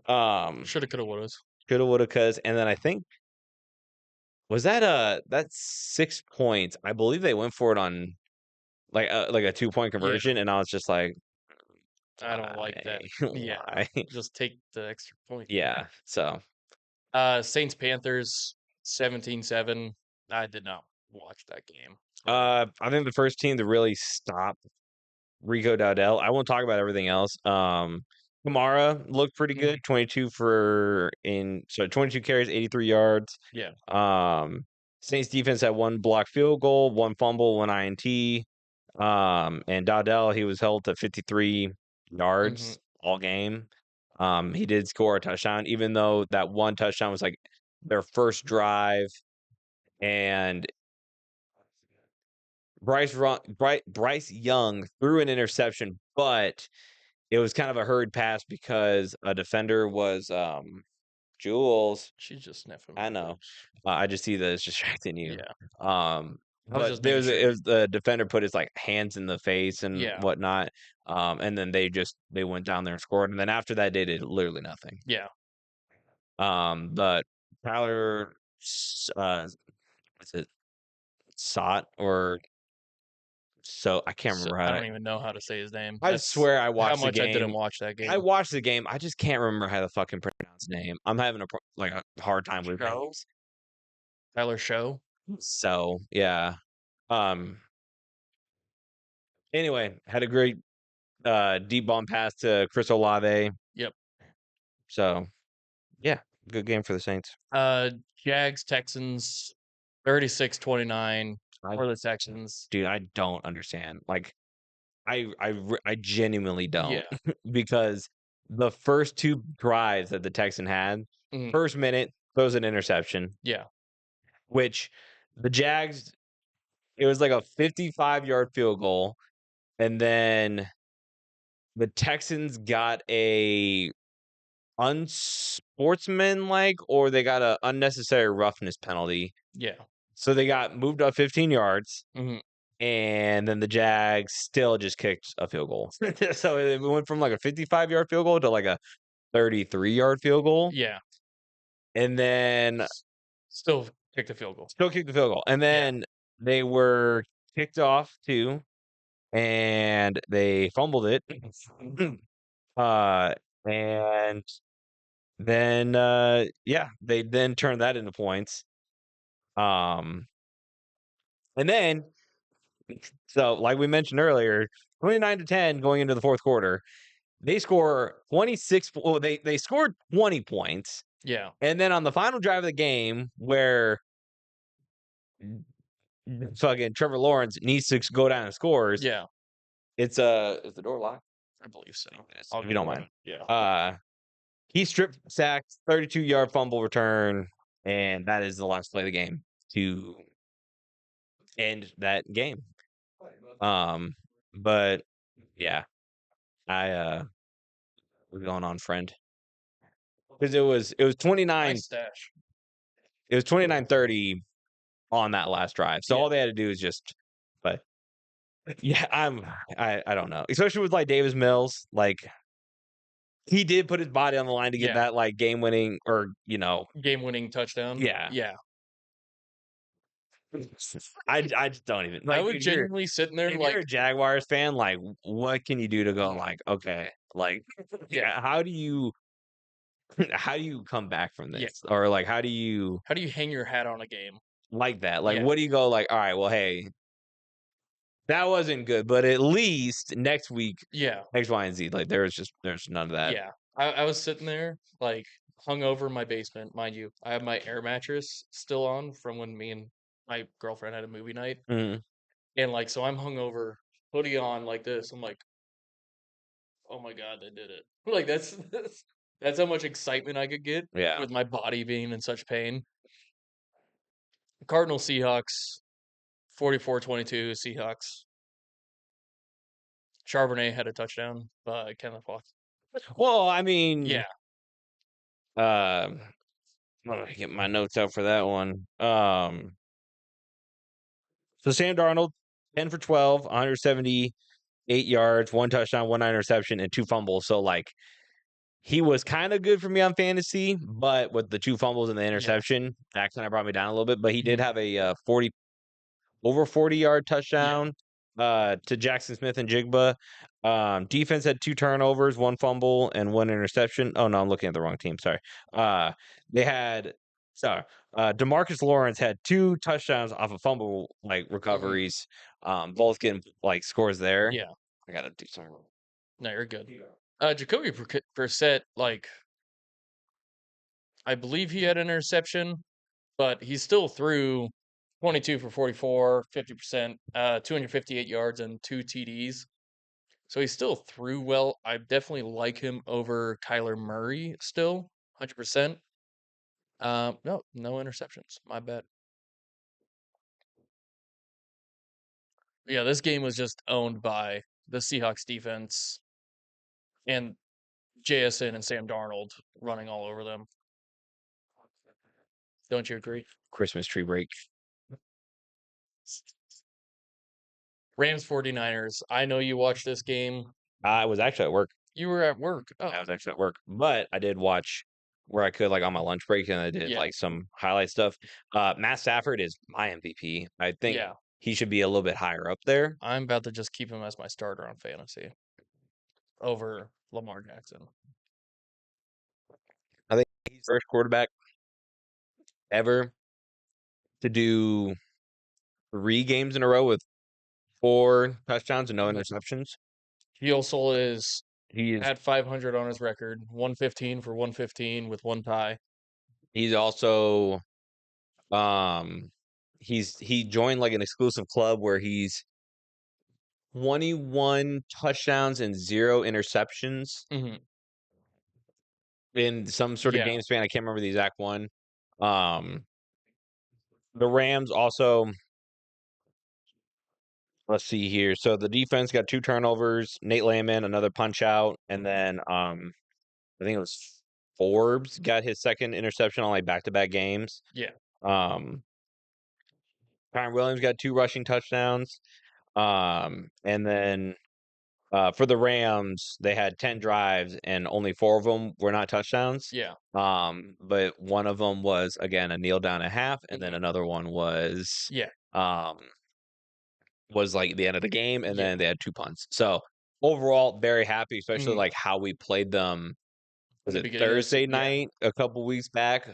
Shoulda, coulda, woulda. coulda, woulda, cuz, and then I think was that's 6 points. I believe they went for it on like a 2-point Yeah. conversion, and I was just like, I don't like that. Yeah. why? Just take the extra point. Yeah. So Saints Panthers 17-7. I did not watch that game. I think the first team to really stop Rico Dowdell. I won't talk about everything else. Kamara looked pretty good. 22 carries, 83 yards. Yeah. Saints defense had 1 blocked field goal, 1 fumble, 1 INT. And Dowdell, he was held to 53 yards all game. He did score a touchdown, even though that 1 touchdown was like their first drive, and Bryce Young threw an interception, but it was kind of a hurried pass because a defender was Jules. She's just sniffing. I know. I just see that it's distracting you. Yeah. But just there making was sure. it was the defender put his like hands in the face and Yeah. whatnot. And then they went down there and scored. And then after that, they did literally nothing. Yeah. But Tyler, what's it? Sot or so I can't remember I how don't even know how to say his name. I That's swear I how watched the much I didn't game. watch that game. I watched the game. I just can't remember how to fucking pronounce his name. I'm having a hard time with Show? names. Tyler Show. So yeah. Anyway, had a great deep bomb pass to Chris Olave. Yep. So yeah, good game for the Saints. Jags Texans 36-29 for the Texans. Dude, I don't understand. Like I genuinely don't. Yeah. Because the first 2 drives that the Texan had, first minute throws an interception. Yeah. Which the Jags, it was like a 55-yard field goal, and then the Texans got a unsportsmanlike, or they got a unnecessary roughness penalty. Yeah. So they got moved up 15 yards, and then the Jags still just kicked a field goal. So it went from like a 55-yard field goal to like a 33-yard field goal. Yeah. And then still kicked the field goal. And then they were kicked off too. and they fumbled it. uh, and then they then turned that into points. Um, and then so like we mentioned earlier, 29-10 going into the fourth quarter. They score 26. Well, they scored 20 points. Yeah. And then on the final drive of the game, where fucking Trevor Lawrence needs to go down and scores, Yeah. it's is the door locked? I believe so. If you don't mind. Yeah. He strip sacked, 32-yard fumble return, and that is the last play of the game to end that game. But yeah, what's going on, friend? Because it was 29, Nice stash. it was 29-30 on that last drive. So all they had to do is just, but yeah, I don't know, especially with like Davis Mills, like he did put his body on the line to get that like game winning or game-winning touchdown. yeah. Yeah. I just don't even I like. was Dude, genuinely sitting there if like, you're a Jaguars fan, like what can you do to go like okay, like yeah, how do you come back from yeah. this, or like how do you How do you hang your hat on a game? like that? Like Yeah. what do you go like? All right, well, hey, that wasn't good, but at least next week Yeah. X, Y, and Z. Like there's none of that. Yeah. I was sitting there like hung over in my basement, mind you. I have my air mattress still on from when me and my girlfriend had a movie night. Mhm. And like so I'm hung over, hoodie on like this. I'm like, oh my god, they did it. Like that's how much excitement I could get Yeah. with my body being in such pain. Cardinal Seahawks, 44-22 Seahawks. Charbonnet had a touchdown by Kenneth Walker. Well, I mean, Yeah. I'm gonna get my notes out for that one. So Sam Darnold, 10 for 12, 178 yards, one touchdown, one interception, and two fumbles. So like he was kind of good for me on fantasy, but with the two fumbles and the Yeah. interception, that kind of brought me down a little bit. But he did Mhm. have a 40-yard Yeah. touchdown to Jackson Smith and Jigba. Defense had two turnovers, one fumble, and one interception. Oh no, I'm looking at the wrong team. Sorry. They had DeMarcus Lawrence had two touchdowns off of fumble like Mhm. recoveries. Both getting like scores there. Yeah. I gotta do something. No, you're good. Jacoby Brissett, like I believe he had an interception, but he still threw 22 for 44, 50%, 258 yards and two TDs. So he still threw well. I definitely like him over Kyler Murray still, 100%. No interceptions. My bad. Yeah, this game was just owned by the Seahawks defense and JSN and Sam Darnold running all over them. Don't you agree? Christmas tree break. Rams 49ers. I know you watched this game. I was actually at work. You were at work. I Oh, was actually at work, but I did watch where I could, like on my lunch break, and I did yeah. like some highlight stuff. Matt Stafford is my MVP. I think Yeah. he should be a little bit higher up there. I'm about to just keep him as my starter on fantasy over Lamar Jackson. I think he's the first quarterback ever to do 3 games in a row with 4 touchdowns and no interceptions. He also is He is at 500 on his record, 115 for 115 with one tie. he's also he joined like an exclusive club where he's 21 touchdowns and 0 interceptions Mhm. in some sort of Yeah. game span. I can't remember the exact one. Um, the Rams also, let's see here. So the defense got 2 turnovers. Nate Landman, another punch out, and then I think it was Forbes got his second interception on like back-to-back games. Yeah. Um, Kyron Williams got 2 rushing touchdowns. And then for the Rams, they had 10 drives and only 4 of them were not touchdowns. Yeah. But one of them was again a kneel down at half, and then Mhm. another one was Yeah. um was like the end of the game, and Yeah. then they had 2 punts. So overall, very happy, especially Mhm. like how we played them. In Was the it beginning of this, Thursday yeah, night a couple weeks back?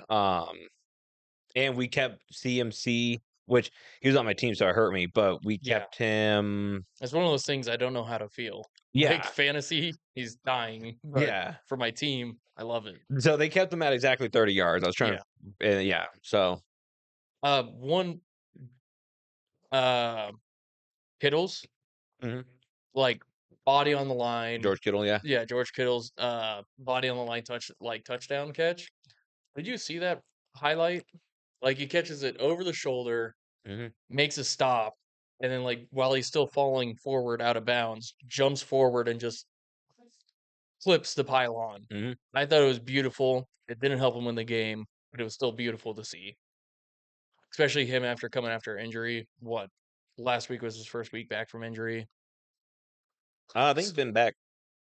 And we kept CMC, which he was on my team, so it hurt me, but we yeah. kept him. It's one of those things I don't know how to feel. Like, Yeah, fantasy, he's dying, but yeah. for my team, I love it. So they kept him at exactly 30 yards. I was trying Yeah. to, yeah. So One, uh, Kittle's, mhm. like, body on the line. George Kittle, yeah. Yeah, George Kittle's, body on the line touchdown catch. Did you see that highlight? Like, he catches it over the shoulder, Mhm, makes a stop, and then, like, while he's still falling forward out of bounds, jumps forward and just flips the pylon. mhm. I thought it was beautiful. It didn't help him win the game, but it was still beautiful to see, especially him after coming after injury. What, last week was his first week back from injury. I think he's S- been back.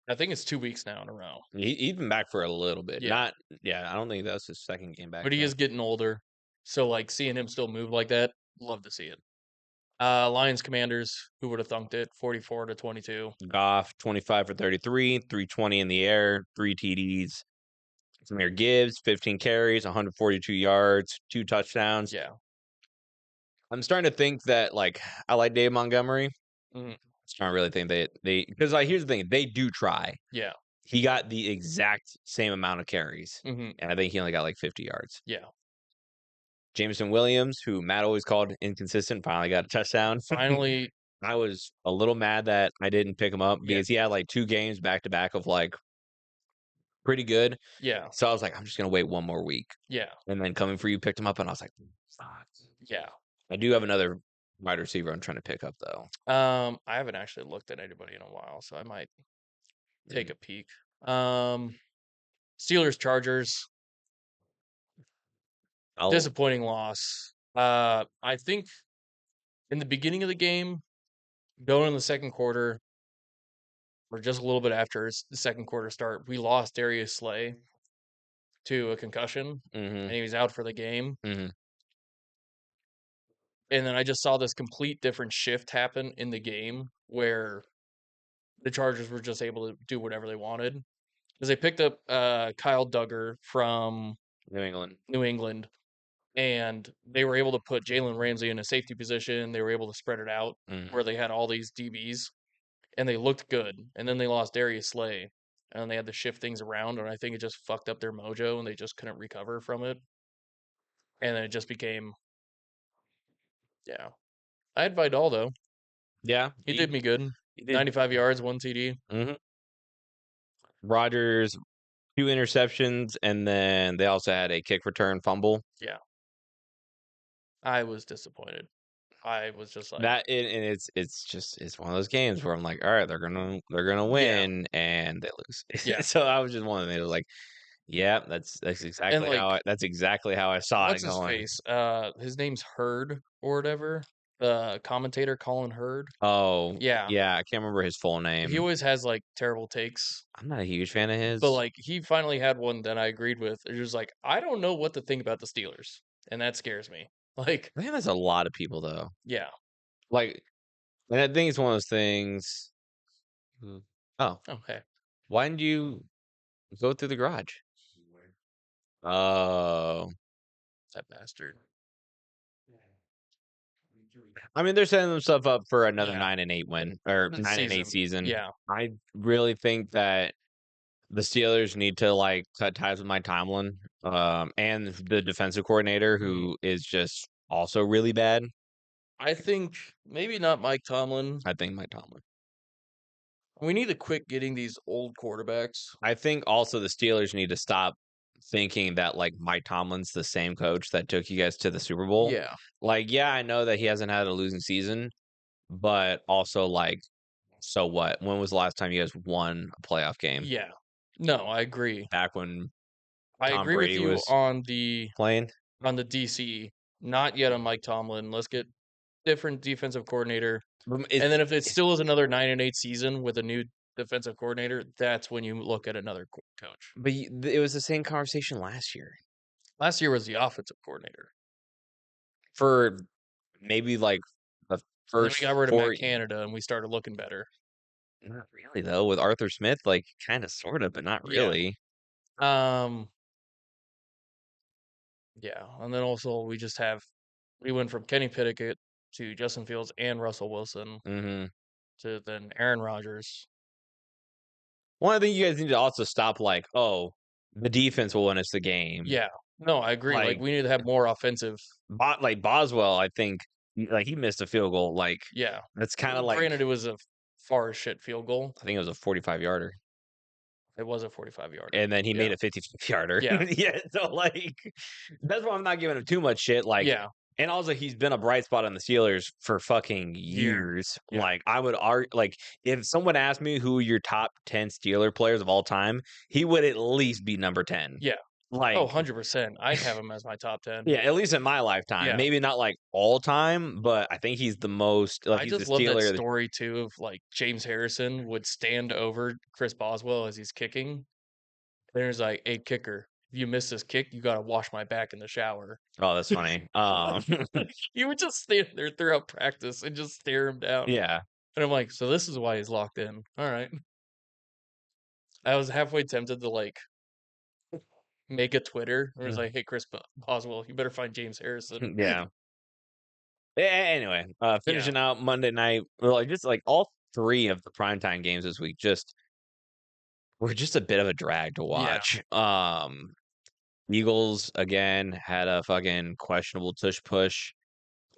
I think it's 2 weeks now in a row. He's been back for a little bit. Yeah, Not, yeah. I don't think that's his second game back but he though. is getting older, so like seeing him still move like that, love to see it. Lions Commanders, who would have thunked it? 44-22. Goff, 25 for 33, 320 in the air, 3 TDs. Samir Gibbs, 15 carries, 142 yards, 2 touchdowns. Yeah, I'm starting to think that like I like Dave Montgomery. mhm, I don't really think they because like here's the thing, they do try. yeah, He got the exact same amount of carries, hmm, and I think he only got like 50 yards. yeah. Jameson Williams, who Matt always called inconsistent, finally got a touchdown. Finally, I was a little mad that I didn't pick him up yeah, because he had like 2 games back to back of like pretty good. yeah, So I was like, I'm just gonna wait one more week. yeah, And then coming for you picked him up, and I was like, fuck. yeah. I do have another wide receiver I'm trying to pick up though. I haven't actually looked at anybody in a while, so I might take Mm. a peek. Um, Steelers Chargers, I'll disappointing loss. I think in the beginning of the game, going in the second quarter, or just a little bit after the second quarter start, we lost Darius Slay to a concussion, mhm, and he was out for the game. mhm. And then I just saw this complete different shift happen in the game where the Chargers were just able to do whatever they wanted because they picked up Kyle Duggar from New England. New England, and they were able to put Jalen Ramsey in a safety position. They were able to spread it out Mhm. where they had all these DBs, and they looked good. And then they lost Darius Slay, and they had to shift things around, and I think it just fucked up their mojo, and they just couldn't recover from it. And then it just became, yeah. I had Vidal though. Yeah, He did me good. he did. 95 yards, one TD. Mhm. Rodgers, 2 interceptions, and then they also had a kick return fumble. Yeah, I was disappointed. I was just like, That and it's one of those games where I'm like, all right, they're gonna yeah, win and they yeah. lose. So I was just one of them. It was like, yeah, And like, that's exactly how I saw it what's his going. face? His name's Hurd or whatever. The commentator Colin Hurd. Oh Yeah, yeah, I can't remember his full he name. always has like terrible takes, I'm not a huge fan of but his. like he finally had one that I agreed with. It was like I don't know what to think about the Steelers, and that scares me. Like, I think that's a lot of people though. yeah, Like, and I think it's one of those things. Oh, okay, why didn't you go through the garage? Oh, that bastard. I mean, they're setting themselves up for another Yeah, 9-8 win or the 9-8 season. season. Yeah, I really think that the Steelers need to like cut ties with Mike Tomlin, and the defensive coordinator mhm. who is just also really bad. I think maybe not Mike Tomlin. I think Mike Tomlin. We need to quit getting these old quarterbacks. I think also the Steelers need to stop thinking that like Mike Tomlin's the same coach that took you guys to the Super Bowl. Yeah, Like, yeah, I know that he hasn't had a losing season, but also like, so what? When was the last time you guys won a playoff game? yeah. No, I agree. Back when I Tom agree with Brady you was playing? on the DC. Not yet on Mike Tomlin. Let's get different defensive coordinator. And It's then if it still is another 9-8 season with a new defensive coordinator, that's when you look at another coach. but it was the same conversation last year Last year was the offensive coordinator. for maybe like the And then first we got rid of 4. Matt Canada, and we started looking better. Not really though. With Arthur Smith, like kind of, sort of, but not Yeah. really. Um. Yeah, and then also we went from Kenny Pickett to Justin Fields and Russell Wilson Hmm. to then Aaron Rodgers. One, I think you guys need to also stop like, oh, the defense will win us the game. Yeah. No, I agree. Like Like, we need to have more offensive. like Boswell, I think, like he missed a field goal. Like Yeah. that's kind of like, Granted, it was a far as shit field goal. I think it was a 45-yarder, It was a 45-yarder. and then he Yeah. made a 55-yarder. Yeah. Yeah, so like that's why I'm not giving him too much shit. Like, Yeah. and also he's been a bright spot on the Steelers for fucking years. Yeah. Like I would argue, like if someone asked me who your top 10 Steeler players of all time, he would at least be number 10. Yeah. Oh, Like, 100%. I'd have him as my top 10. yeah, at least in my lifetime. Yeah. Maybe not like all time, but I think he's the most like I he's the just love that Steeler. story too of like James Harrison would stand over Chris Boswell as he's kicking. There's like, "Hey, kicker, if you miss this kick, you gotta wash my back in the shower." Oh, that's funny. You would just stand there throughout practice and just stare him down. Yeah. And I'm like, "So this is why he's locked in. Alright." I was halfway tempted to, like, make a Twitter where it's like, "Hey, Chris Boswell, you better find James Harrison." Yeah. Anyway, Yeah. finishing out Monday night, well, like just like all 3 of the primetime games this week just were just a bit of a drag to Yeah. watch. Eagles again had a fucking questionable tush push,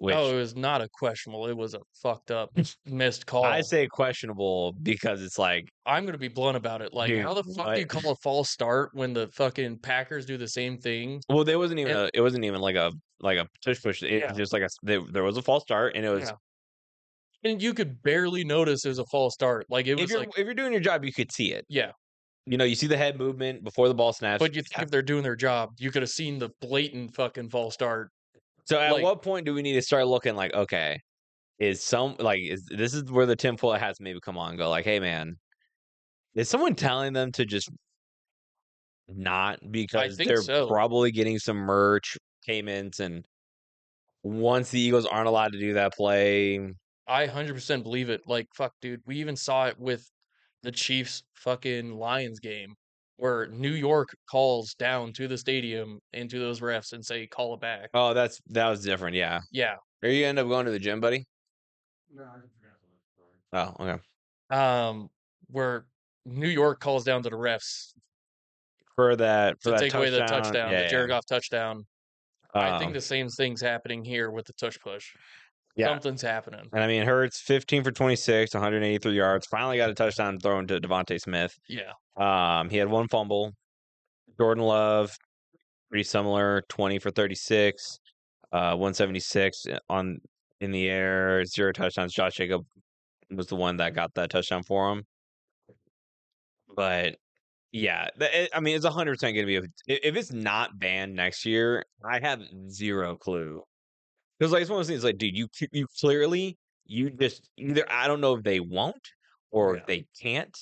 Oh, which it was not a questionable, it was a fucked up missed I call. say questionable because it's like, I'm gonna be blunt about it, like, dude, how the fuck do what? you call a false start when the fucking Packers do the same thing? Well, there wasn't even And it wasn't even like a tush push. It yeah, just like there was a false start, and it was yeah. And you could barely notice it was a false start, like, it was like if you're doing your job, you could see it. yeah, You know, you see the head movement before the ball snaps. but you think if they're doing their job, you could have seen the blatant fucking false start, So at like, what point do we need to start looking like, okay, is this is where the tinfoil hats maybe come on and go like, hey man, is someone telling them to just not I because think they're so. probably getting some merch payments, and once the Eagles aren't allowed to do that play, I 100% believe it, like, fuck, dude, we even saw it with the Chiefs fucking Lions game, where New York calls down to the stadium and to those refs and say, "Call it back." oh, that was different, yeah. Yeah, Are you end up going to the gym, buddy? Oh, okay. um, where New York calls down to the refs For to that take away the touchdown, touchdown, the yeah, Jared Goff touchdown. I yeah. think the same thing's happening here with the tush push. Yeah. Something's happening. And I mean, Hurts 15 for 26, 183 yards. Finally got a touchdown thrown to Devontae Smith. Yeah, He had 1 fumble. Jordan Love, pretty similar, 20 for 36, 176 on in the air, 0 touchdowns. Josh Jacob was the one that got that touchdown for him. But yeah, I mean, it's 100% going to be if it's not banned next year. I have zero clue. Because like it's one of those things like, dude, you clearly you just either I don't know if they won't or if yeah. they can't.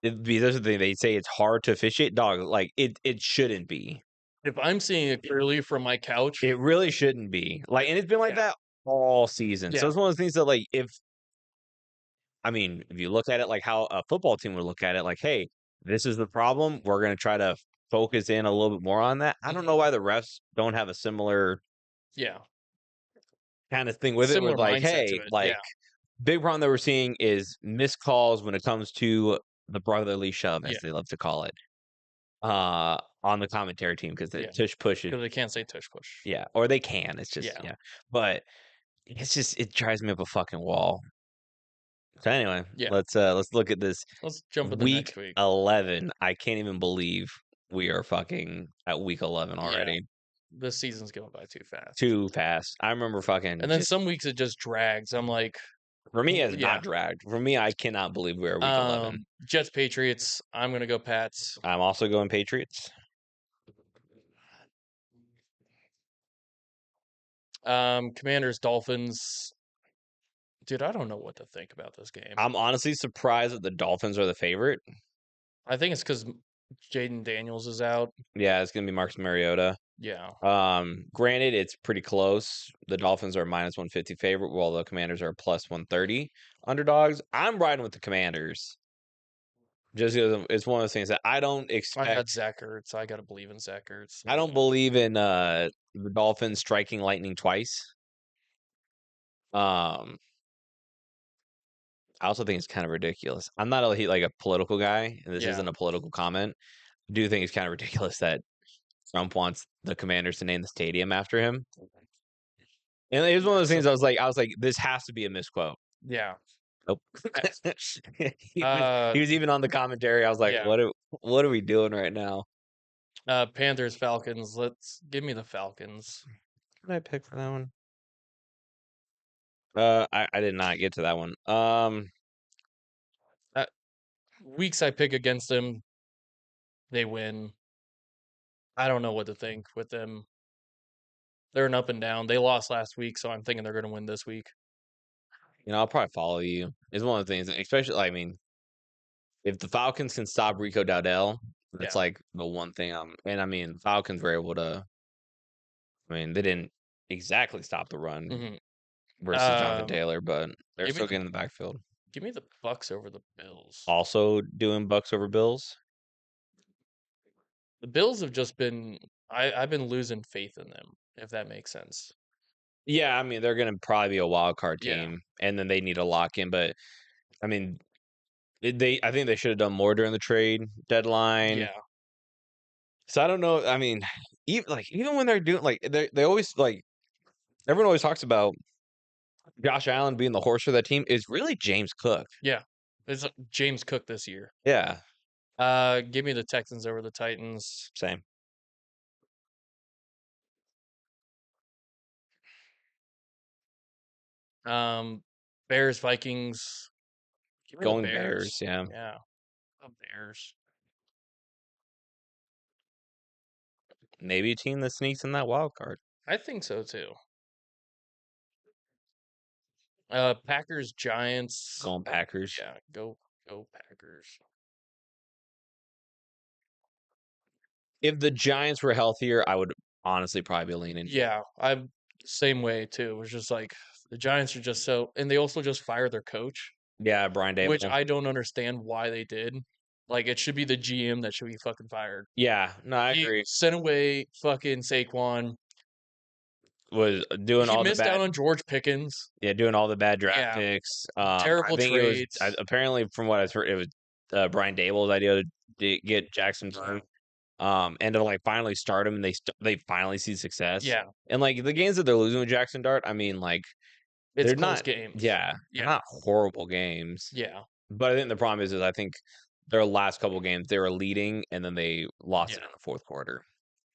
Because the thing they say it's hard to officiate, dog. Like it shouldn't be. If I'm seeing it clearly from my couch, It really shouldn't be. Like, and it's been like yeah, that all season. So yeah, it's one of those things that like if I mean if you look at it like how a football team would look at it, like, hey, this is the problem. We're gonna try to focus in a little bit more on that. I don't mhm, know why the refs don't have a similar yeah. kind of thing with it. Similar With like, mindset to hey, it. Yeah, like big problem that we're seeing is missed calls when it comes to the brotherly shove, as yeah, they love to call it, on the commentary team because the yeah. tush push it, Because they can't say tush push. yeah, or they can. It's just Yeah, yeah, but it's just it drives me up a fucking wall. So anyway, yeah. let's look at this Let's jump into week next week. 11. I can't even believe we are fucking at week 11 Yeah, already. this season's going by too fast. Too fast. I remember fucking And then just some weeks it just drags. I'm like, for me, it's yeah. not dragged. For me, I cannot believe we're week 11. Jets Patriots. I'm gonna go Pats. I'm also going Patriots. Commanders Dolphins. Dude, I don't know what to think about this game. I'm honestly surprised that the Dolphins are the favorite. I think it's because Jaden Daniels is out. Yeah, it's gonna be Marcus Mariota. Yeah. Granted, it's pretty close. The Dolphins are a -150 favorite, while the Commanders are +130 underdogs. I'm riding with the Commanders. Just because it's one of those things that I don't I got expect. Zach Ertz. I got to believe in Zach Ertz. I don't believe in the Dolphins striking lightning twice. Um, I also think it's kind of ridiculous. I'm not like a political guy, and this Yeah. isn't a political comment. I do think it's kind of ridiculous that Trump wants the Commanders to name the stadium after him. And it was one of those things I was like, this has to be a misquote. Yeah. Nope. he was Uh, he was even on the commentary. I was like, yeah. what are we doing right now? Panthers, Falcons. Let's give me the Falcons. What did I pick for that one? I did not get to that one. Weeks I pick against them, they win. I don't know what to think with them. They're an up and down. They lost last week, so I'm thinking they're going to win this week. I'll probably follow you. It's one of the things, especially, I mean, if the Falcons can stop Rico Dowdell, that's Yeah. like the one thing. And I mean, Falcons were able to. I mean, they didn't exactly stop the run hmm versus Jonathan Taylor, but they're give me still getting in the backfield. the Bucks over the Bills. Also doing Bucks over Bills. The Bills have just been. I've been losing faith in them, if that makes sense. Yeah, I mean, they're going to probably be a wild card Yeah. team, and then they need to lock in. But I mean, I think they should have done more during the trade deadline. Yeah. So I don't know. I mean, even when they're doing they always everyone always talks about Josh Allen being the horse for that team is really James Cook. Yeah. It's James Cook this year. Yeah, Give me the Texans over the Titans. same. Bears, Vikings. Give me the Going Bears, Bears. yeah. Yeah. The Bears. Maybe a team that sneaks in that wild card. I think so too. Packers, Giants. Going Packers. Yeah, go Packers. If the Giants were healthier, I would honestly probably be leaning. Yeah, I'm same way too. It was just like the Giants are just so, and they also just fired their coach, Yeah, Brian which Dable. I don't understand why they did. Like it should be the GM that should be fucking fired. Yeah, no, I He agree. sent away fucking Saquon. Was doing He all the missed bad out on George Pickens. doing all the bad draft Yeah, picks. I terrible think it was trades. apparently from what I've heard, it was Brian Dable's idea to get Jackson done. And to finally start him, and they finally see success. Yeah, And the games that they're losing with Jackson Dart, I mean, it's they're close not, games. yeah, they're Yeah, not horrible games. yeah, But I think the problem is I think their last couple games they were leading, and then they lost it yeah. in the fourth quarter.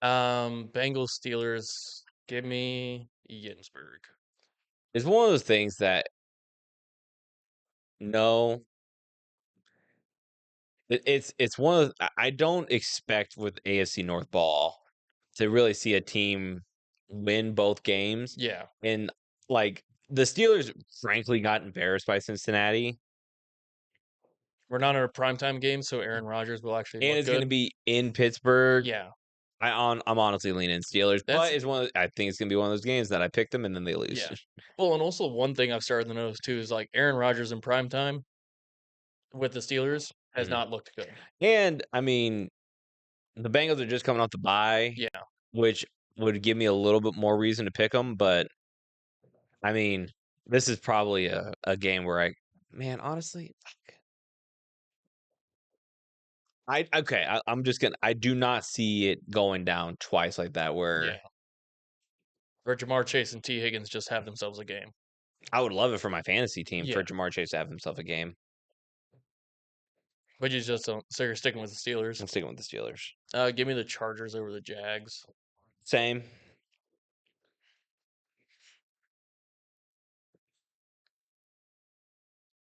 Bengals, Steelers. Give me Ginsburg. It's one of those things that no, it's one of I don't expect with AFC North ball to really see a team win both games. Yeah, And the Steelers frankly got embarrassed by Cincinnati. we're not in a primetime game, so Aaron Rodgers will actually And look it's gonna good. be in Pittsburgh. Yeah, I'm honestly leaning Steelers, that's but I think it's gonna be one of those games that I picked them and then they lose. yeah. Well, and also one thing I've started to notice too is like Aaron Rodgers in prime time with the Steelers has Mhm. not looked good. And I mean, the Bengals are just coming off the bye, Yeah, which would give me a little bit more reason to pick them. But I mean, this is probably a game where man, honestly, I'm just gonna. I do not see it going down twice like that. Where yeah. Or Jamar Chase and T Higgins just have themselves a game. I would love it for my fantasy team for Yeah, Jamar Chase to have himself a game. but you just don't. So you're sticking with the Steelers. I'm sticking with the Steelers. Give me the Chargers over the Jags. Same.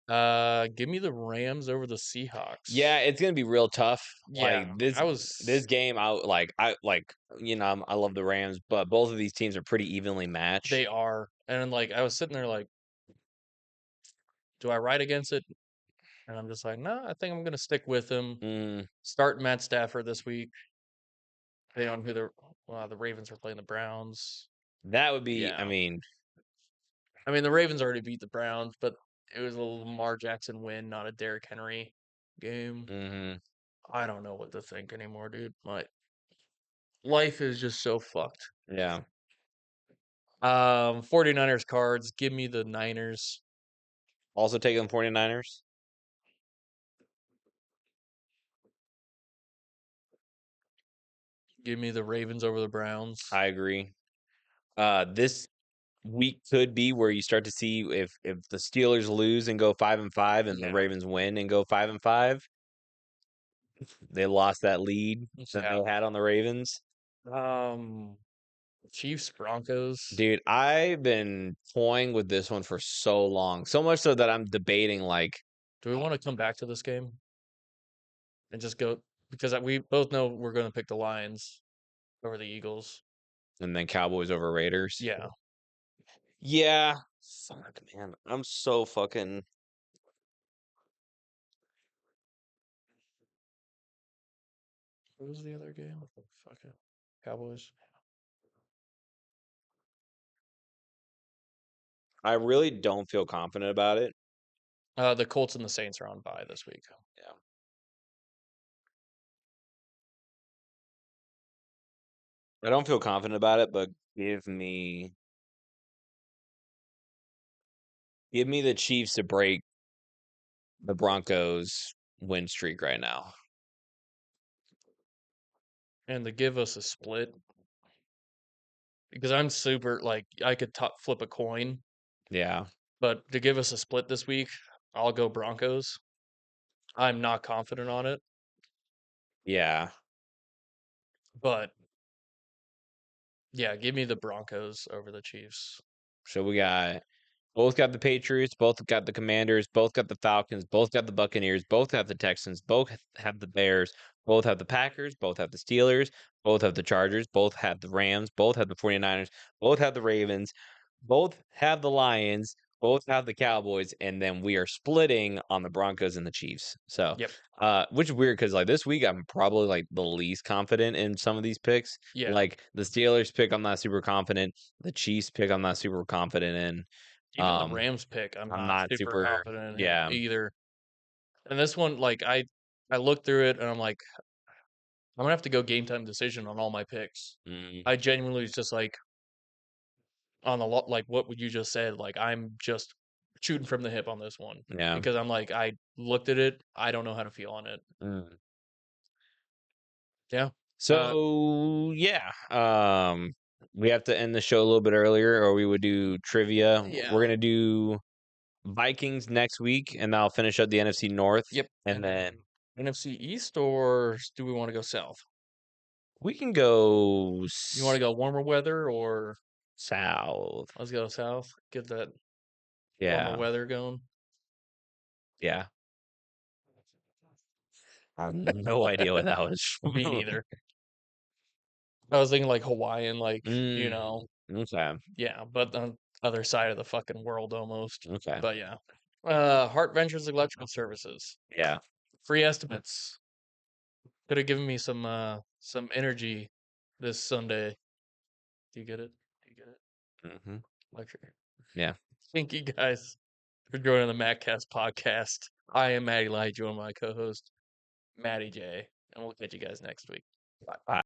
Give me the Rams over the Seahawks. Yeah, it's gonna be real tough. Yeah, I This was. game, I love the Rams, but both of these teams are pretty evenly matched. They are, and like I was sitting there like, do I ride against it? And I'm just like, no, I think I'm gonna stick with him. Mm, Start Matt Stafford this week. Depending on who they're the Ravens are playing the Browns. That would be, Yeah. I mean, the Ravens already beat the Browns, but it was a Lamar Jackson win, not a Derrick Henry game. mhm, I don't know what to think anymore, dude. My life is just so fucked. yeah. 49ers cards. Give me the Niners. Also taking the 49ers. Give me the Ravens over the Browns. I agree. This week could be where you start to see if the Steelers lose and go 5-5 and the Yeah. Ravens win and go 5-5. They lost that lead that Yeah. they had on the Ravens. Chiefs Broncos. Dude, I've been toying with this one for so long. So much so that I'm debating like Do we want to come back to this game and just go because we both know we're going to pick the Lions over the Eagles. and then Cowboys over Raiders. Yeah. Yeah. Fuck, man. I'm so fucking What was the other game? Fuck it. Cowboys. I really don't feel confident about it. The Colts and the Saints are on bye this week. Yeah. I don't feel confident about it, but give me the Chiefs to break the Broncos win streak right now. And to give us a split because I'm super like I could flip a coin, Yeah. but to give us a split this week, I'll go Broncos. I'm not confident on it, Yeah. but yeah, give me the Broncos over the Chiefs. So we both got the Patriots, both got the Commanders, both got the Falcons, both got the Buccaneers, both have the Texans, both have the Bears, both have the Packers, both have the Steelers, both have the Chargers, both have the Rams, both have the 49ers, both have the Ravens, both have the Lions, both have the Cowboys, and then we are splitting on the Broncos and the Chiefs. So, Yep. which is weird because like this week I'm probably like the least confident in some of these picks. Yeah. Like the Steelers pick, I'm not super confident. The Chiefs pick, I'm not super confident in. Even the Rams pick, I'm I'm not not super super, confident in yeah, either. And this one, like I looked through it and I'm like, I'm gonna have to go game time decision on all my picks. mm, I genuinely was just like on a lot like what you just said. Like I'm just shooting from the hip on this one yeah. because I'm like I looked at it. I don't know how to feel on it. Mm. Yeah. Uh, So yeah, we have to end the show a little bit earlier, or we would do trivia. yeah. We're gonna do Vikings next week, and I'll finish up the NFC North, Yep. and then NFC East or do we want to go south? we can go You want to go warmer weather or south. let's go south? Get that warmer Yeah, weather going. yeah. I have no idea what that was. Me neither. I was thinking like Hawaiian, Mm, okay, yeah, but on other side of the fucking world almost. okay, But yeah. Hart Ventures Electrical Services. yeah. Free estimates. Could have given me some energy this Sunday. Do you get it? Do you get it? Hmm. Electric. Yeah. Thank you guys for joining the MattCast podcast. I am Matty Lai, joined by my co-host, Matty J, and we'll catch you guys next week. Bye. Bye.